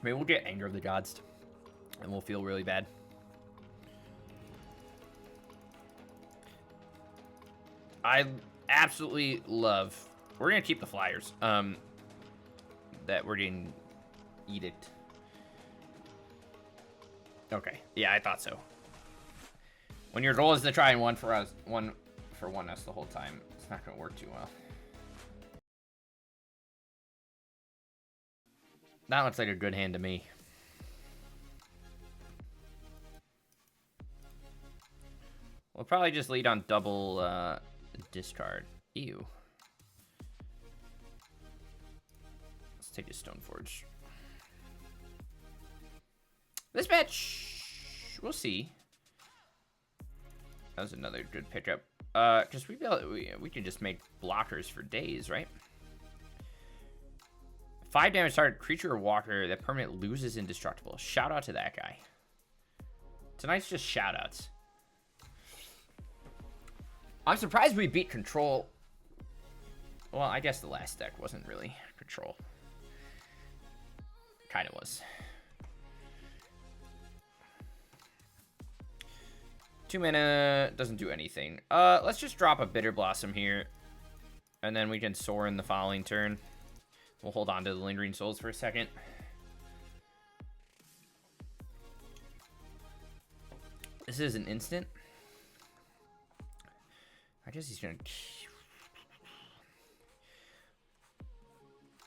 Maybe we'll get Anger of the Gods, and we'll feel really bad. I absolutely love... We're gonna keep the flyers. That we're getting Edict. Okay, yeah, I thought so. When your goal is to try and one for us the whole time, it's not gonna work too well. That looks like a good hand to me. We'll probably just lead on double discard. Ew. Let's take a Stoneforge. This match, we'll see. That was another good pickup. Because we can just make blockers for days, right? 5 damage target creature or walker that permanent loses indestructible. Shout out to that guy. Tonight's just shout outs. I'm surprised we beat control. Well, I guess the last deck wasn't really control. Kind of was. 2 mana doesn't do anything. Let's just drop a Bitter Blossom here. And then we can soar in the following turn. We'll hold on to the Lingering Souls for a second. This is an instant. I guess he's gonna...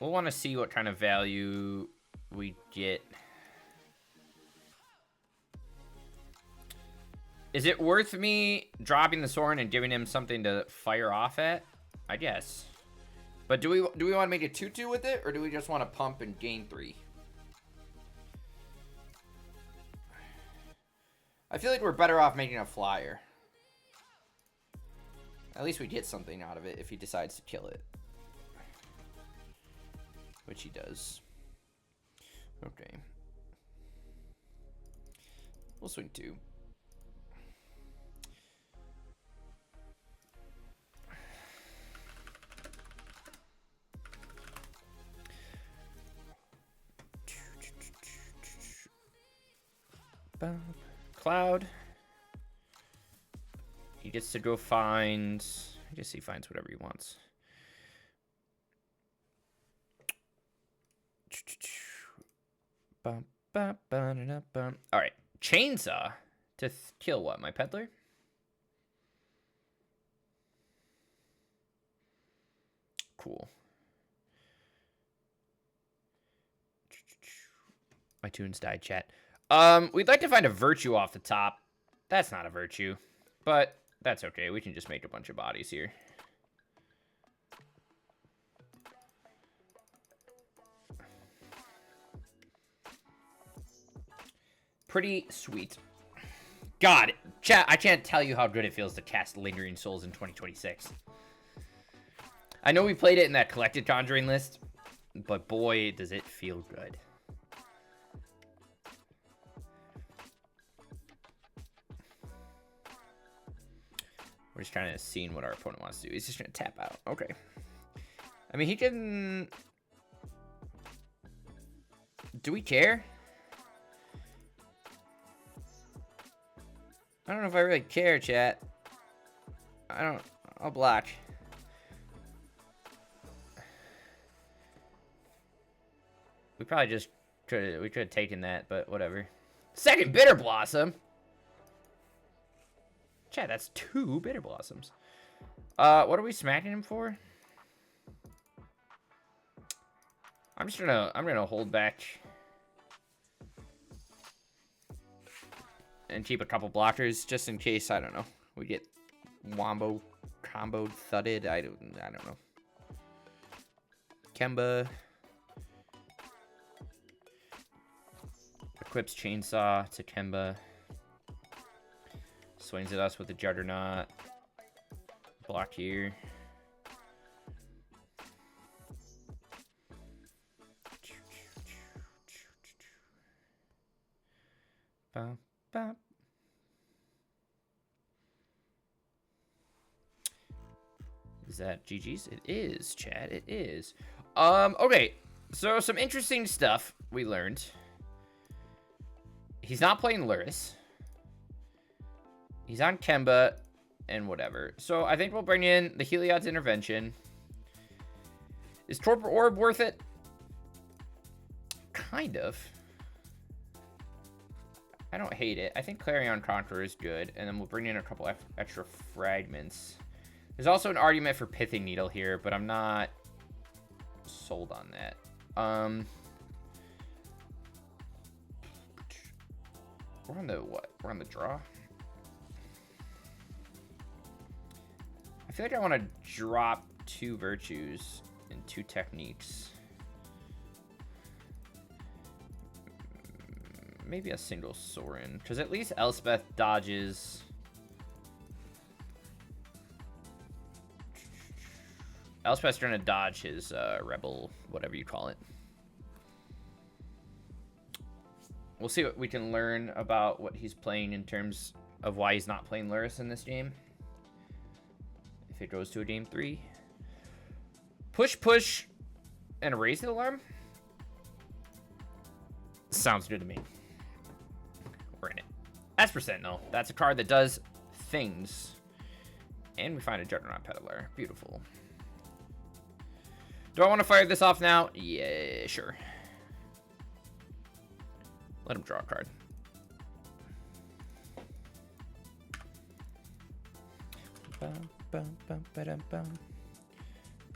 We'll want to see what kind of value we get. Is it worth me dropping the Sorin and giving him something to fire off at? I guess. But do we want to make a 2/2 with it, or do we just want to pump and gain 3? I feel like we're better off making a flyer. At least we get something out of it if he decides to kill it. Which he does. Okay. We'll swing 2. Cloud. He gets to go find... I guess he finds whatever he wants. Alright. Chainsaw to kill what? My peddler? Cool. My tunes died, chat. We'd like to find a virtue off the top. That's not a virtue, but that's okay. We can just make a bunch of bodies here. Pretty sweet. God, chat, I can't tell you how good it feels to cast Lingering Souls in 2026. I know we played it in that collected Conjuring list, but boy, does it feel good. We're just trying to see what our opponent wants to do. He's just going to tap out. Okay. I mean, he can... Do we care? I don't know if I really care, chat. I'll block. We probably just could have taken that, but whatever. Second Bitter Blossom. Chat, that's 2 Bitter Blossoms. What are we smacking him for? I'm gonna hold back and keep a couple blockers just in case, I don't know, we get comboed, thudded. I don't know. Kemba equips Chainsaw to Kemba. Swings at us with the Juggernaut. Block here. Bum, bum. Is that GG's? It is, Chad. It is. Okay. So some interesting stuff we learned. He's not playing Luris. He's on Kemba and whatever. So I think we'll bring in the Heliod's Intervention. Is Torpor Orb worth it? Kind of. I don't hate it. I think Clarion Conqueror is good. And then we'll bring in a couple extra fragments. There's also an argument for Pithing Needle here, but I'm not sold on that. We're on the what? We're on the draw? I feel like I want to drop 2 virtues and 2 techniques. Maybe a single Sorin, because at least Elspeth dodges. Elspeth's trying to dodge his rebel, whatever you call it. We'll see what we can learn about what he's playing in terms of why he's not playing Luris in this game. If it goes to a game 3. Push, and raise the alarm? Sounds good to me. We're in it. That's percent, though. That's a card that does things. And we find a Juggernaut Peddler. Beautiful. Do I want to fire this off now? Yeah, sure. Let him draw a card.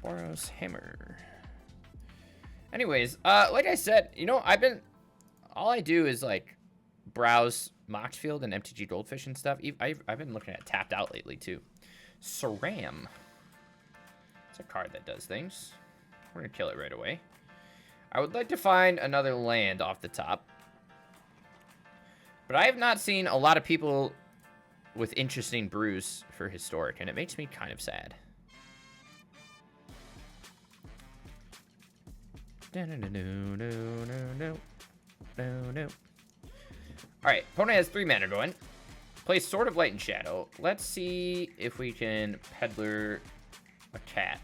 Boros Hammer. Anyways, like I said, you know, all I do is like browse Moxfield and MTG Goldfish and stuff. I've been looking at Tapped Out lately too. Saram. It's a card that does things. We're gonna kill it right away. I would like to find another land off the top. But I have not seen a lot of people with interesting brews for Historic, and it makes me kind of sad. Alright, opponent has 3 mana going. Plays Sword of Light and Shadow. Let's see if we can Peddler a cat.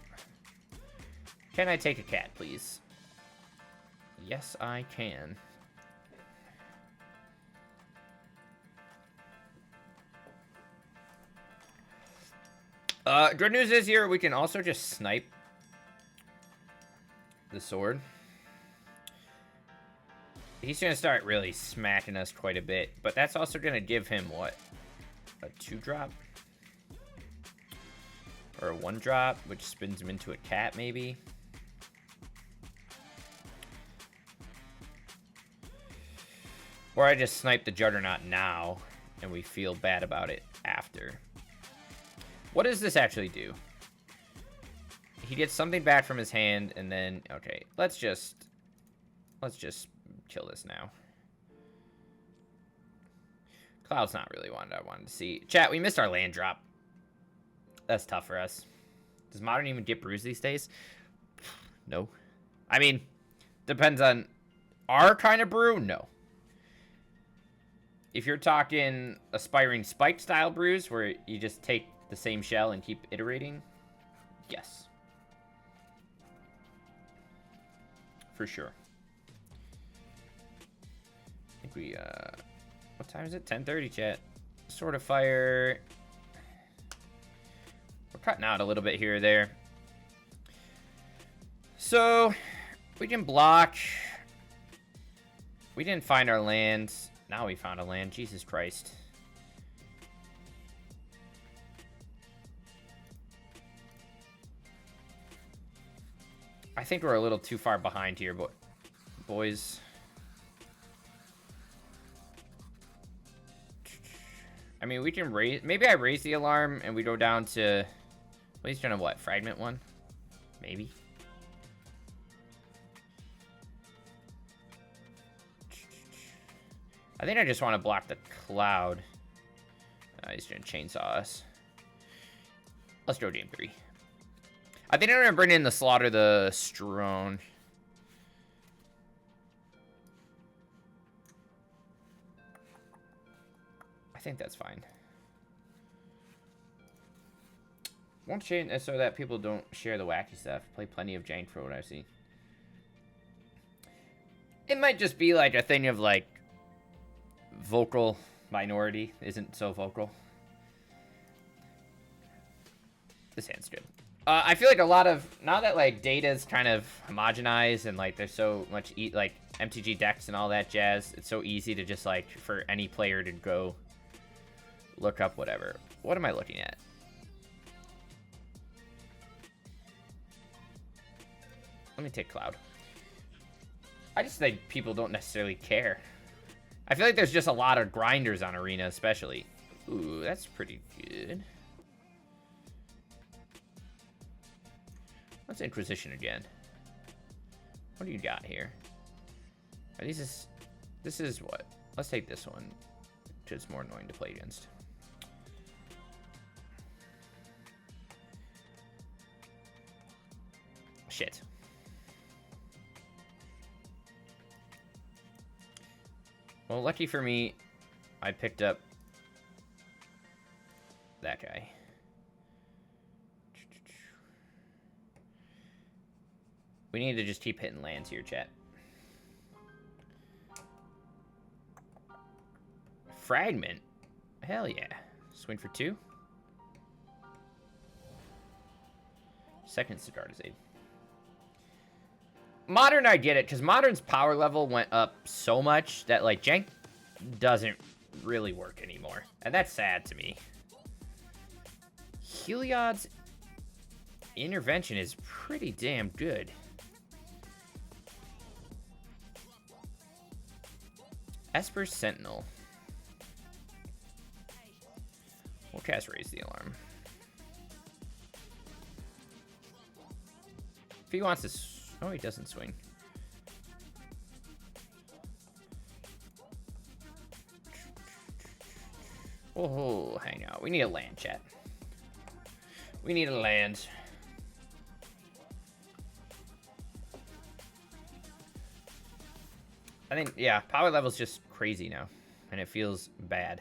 Can I take a cat, please? Yes, I can. Good news is here we can also just snipe the sword. He's gonna start really smacking us quite a bit, but that's also gonna give him what? A 2-drop? Or a 1-drop, which spins him into a cat, maybe? Or I just snipe the Juggernaut now, and we feel bad about it after. What does this actually do? He gets something back from his hand, and then... Okay, let's just kill this now. Cloud's not really one I wanted to see. Chat, we missed our land drop. That's tough for us. Does Modern even get brews these days? No. I mean, depends on our kind of brew. No. If you're talking Aspiring Spike style brews where you just take the same shell and keep iterating, yes. For sure. I think we, what time is it? 10:30, chat. Sword of Fire. We're cutting out a little bit here or there. So, we can block. We didn't find our lands. Now we found a land. Jesus Christ. I think we're a little too far behind here, but boys. I mean, we can raise... Maybe I raise the alarm and we go down to... Well, he's trying to what? Fragment one? Maybe. I think I just want to block the cloud. He's going to chainsaw us. Let's go game 3. I think I'm going to bring in the Slaughter the Strone. I think that's fine. Won't chain so that people don't share the wacky stuff. Play plenty of jank for what I've seen. It might just be like a thing of like vocal minority isn't so vocal. This hand's good. I feel like a lot of, now that like data's kind of homogenized and like there's so much like MTG decks and all that jazz, it's so easy to just like for any player to go look up whatever. What am I looking at? Let me take Cloud. I just think people don't necessarily care. I feel like there's just a lot of grinders on Arena especially. Ooh, that's pretty good. What's Inquisition again? What do you got here? Are these just... This is what? Let's take this one, which is more annoying to play against. Shit. Well, lucky for me, I picked up that guy. We need to just keep hitting lands here, chat. Fragment? Hell yeah. Swing for 2. Second Sidardizade. Modern, I get it, because Modern's power level went up so much that, like, Jank doesn't really work anymore. And that's sad to me. Heliod's intervention is pretty damn good. Esper's Sentinel. We'll cast Raise the Alarm. If he wants to... Oh, he doesn't swing. Oh, hang out. We need a land, chat. We need a land. I think, yeah, power level's just crazy now. And it feels bad.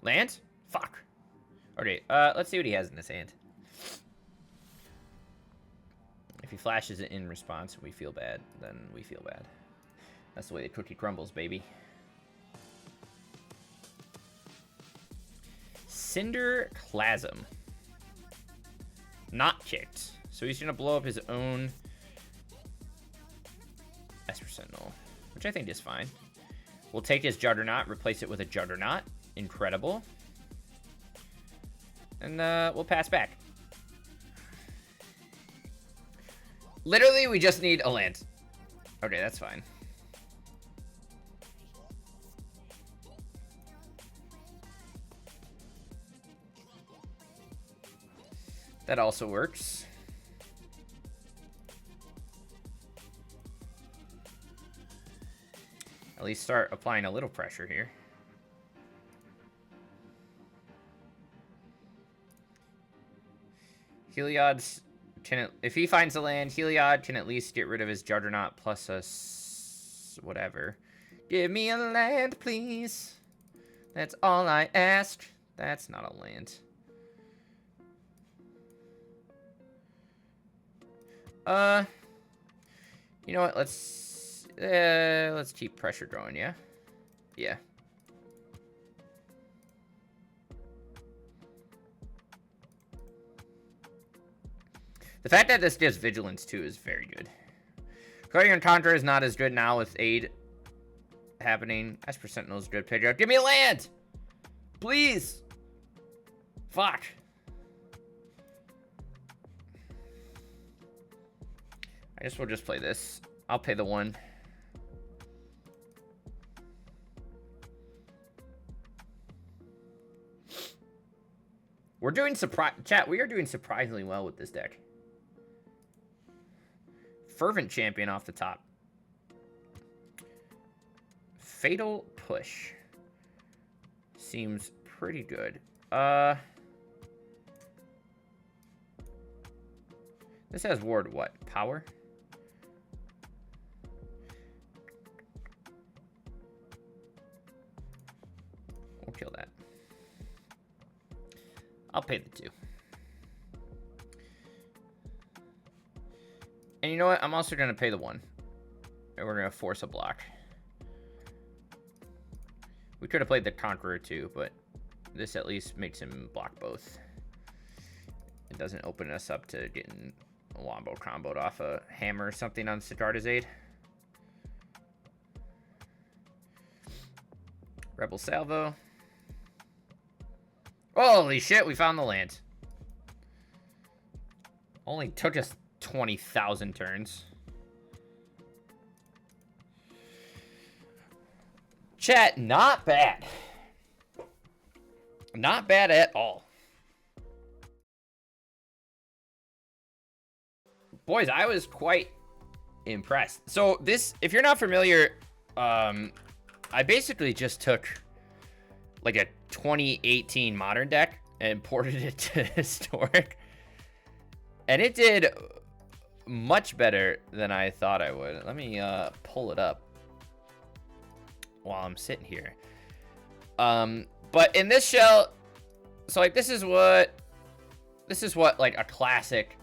Land? Fuck. Okay, let's see what he has in his hand. If he flashes it in response and we feel bad, then we feel bad. That's the way the cookie crumbles, baby. Cinder Clasm. Not kicked. So he's gonna blow up his own Esper Sentinel, which I think is fine. We'll take his Juggernaut, replace it with a Juggernaut. Incredible. And we'll pass back. Literally, we just need a land. Okay, that's fine. That also works. At least start applying a little pressure here. Heliod's can, if he finds a land, Heliod can at least get rid of his Juggernaut plus a whatever. Give me a land, please. That's all I ask. That's not a land. You know what? Let's keep pressure going. Yeah. Yeah. The fact that this gives Vigilance too is very good. Guardian Contra is not as good now with aid happening. Esper Sentinel is good pickup. Give me a land! Please! Fuck. I guess we'll just play this. I'll pay the 1. We're doing chat, we are doing surprisingly well with this deck. Fervent Champion off the top. Fatal Push. Seems pretty good. This has ward what? Power? We'll kill that. I'll pay the 2. And you know what? I'm also going to pay the 1. And we're going to force a block. We could have played the Conqueror too, but this at least makes him block both. It doesn't open us up to getting a wombo comboed off a hammer or something on Sidardizade. Rebel Salvo. Holy shit, we found the land. Only took us 20,000 turns. Chat, not bad. Not bad at all. Boys, I was quite impressed. So this, if you're not familiar, I basically just took like a 2018 modern deck and ported it to historic. And it did much better than I thought I would. Let me pull it up while I'm sitting here. But in this shell, so like this is what like a classic,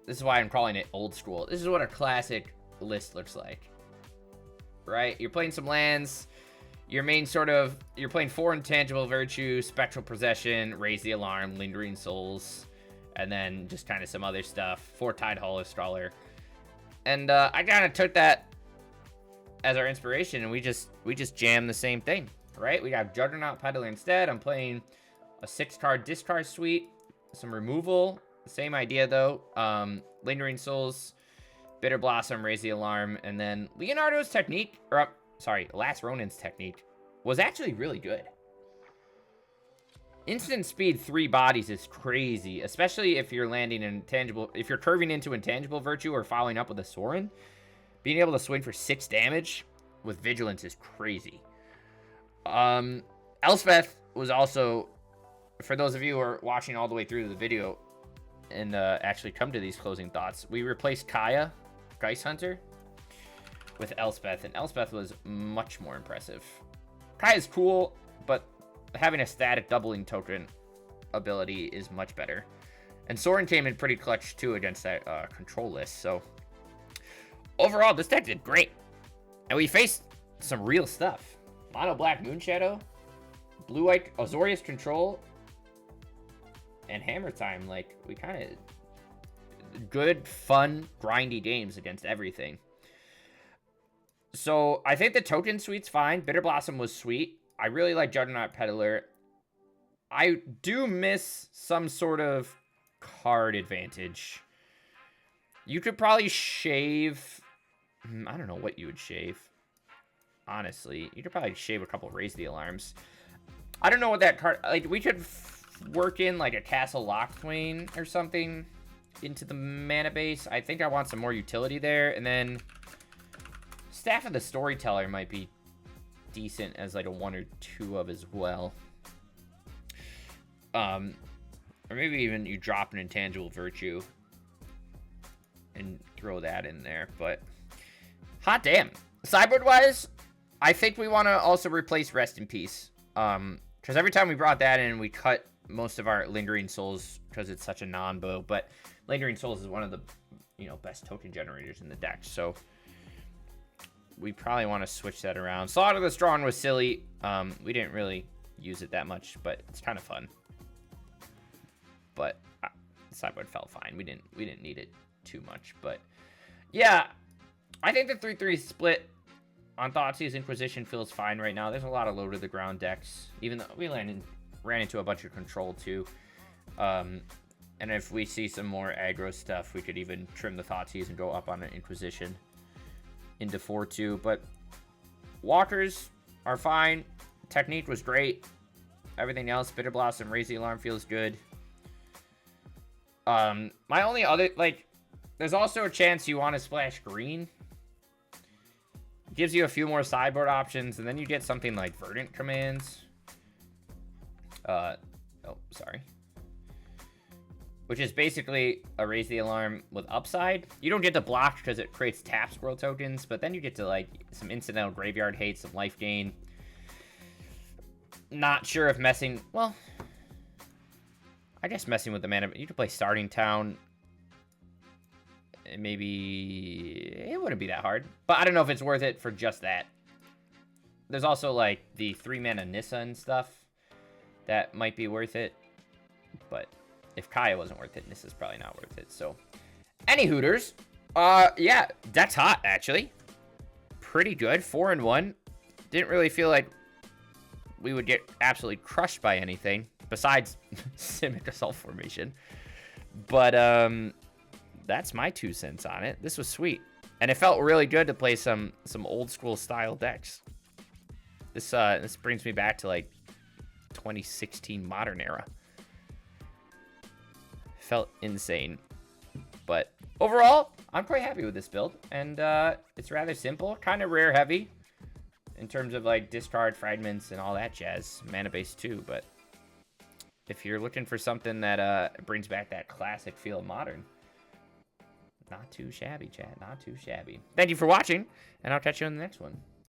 this is why I'm calling it old school. This is what a classic list looks like. Right? You're playing some lands. your main sort of, you're playing 4 Intangible Virtue, Spectral Possession, Raise the Alarm, Lingering Souls, and then just kind of some other stuff. 4 Tide Hollow Staller. And I kind of took that as our inspiration, and we just jammed the same thing, right? We got Juggernaut Peddler instead. I'm playing a 6-card discard suite, some removal. Same idea, though. Lingering Souls, Bitter Blossom, Raise the Alarm, and then Leonardo's technique, or sorry, Last Ronin's technique, was actually really good. Instant speed 3 bodies is crazy, especially if you're landing in intangible, if you're curving into Intangible Virtue or following up with a Sorin. Being able to swing for 6 damage with Vigilance is crazy. Elspeth was also, for those of you who are watching all the way through the video and actually come to these closing thoughts, we replaced Kaya, Geist Hunter, with Elspeth, and Elspeth was much more impressive. Kaya's cool, but having a static doubling token ability is much better. And Sorin came in pretty clutch too against that control list, so overall this deck did great. And we faced some real stuff. Mono Black Moonshadow, Blue White Azorius Control, and Hammer Time. Like, we kind of good, fun, grindy games against everything. So I think the token suite's fine. Bitter Blossom was sweet. I really like Juggernaut Peddler. I do miss some sort of card advantage. You could probably shave, I don't know what you would shave. Honestly, you could probably shave a couple Raise the Alarms. I don't know what that card, like, we could work in like a Castle Lockthwain or something into the mana base. I think I want some more utility there. And then Staff of the Storyteller might be decent as like a 1 or 2 of as well. Or maybe even you drop an Intangible Virtue and throw that in there. But hot damn. Sideboard wise, I think we want to also replace Rest in Peace. Because every time we brought that in, we cut most of our Lingering Souls because it's such a non-bow. But Lingering Souls is one of the, you know, best token generators in the deck. So we probably want to switch that around. Slaughter the Strong was silly. We didn't really use it that much, but it's kind of fun. But the sideboard felt fine. We didn't need it too much. But yeah, I think the 3-3 split on Thoughtseize Inquisition feels fine right now. There's a lot of low to the ground decks, even though we ran into a bunch of control too. And if we see some more aggro stuff, we could even trim the Thoughtseize and go up on an Inquisition into 4-2. But walkers are fine. Technique was great. Everything else, Bitter Blossom, Raise the Alarm feels good. My only other, like, there's also a chance you want to splash green. Gives you a few more sideboard options, and then you get something like Verdant Commands. Oh, sorry. Which is basically a Raise the Alarm with upside. You don't get to block because it creates tap squirrel tokens, but then you get to, like, some incidental graveyard hate, some life gain. Not sure if messing, well, I guess messing with the mana, you could play Starting Town. Maybe it wouldn't be that hard, but I don't know if it's worth it for just that. There's also like the 3-mana Nissa and stuff that might be worth it, but if Kaya wasn't worth it, Nissa's probably not worth it. So any Hooters, yeah, deck's hot actually, pretty good. 4-1. Didn't really feel like we would get absolutely crushed by anything besides Simic Assault Formation, but that's my 2 cents on it. This was sweet, and it felt really good to play some old school style decks. This brings me back to like 2016 Modern era. Felt insane, but overall I'm quite happy with this build, and it's rather simple, kind of rare heavy in terms of like discard fragments and all that jazz, mana base too. But if you're looking for something that brings back that classic feel of Modern, not too shabby, chat. Not too shabby. Thank you for watching, and I'll catch you in the next one.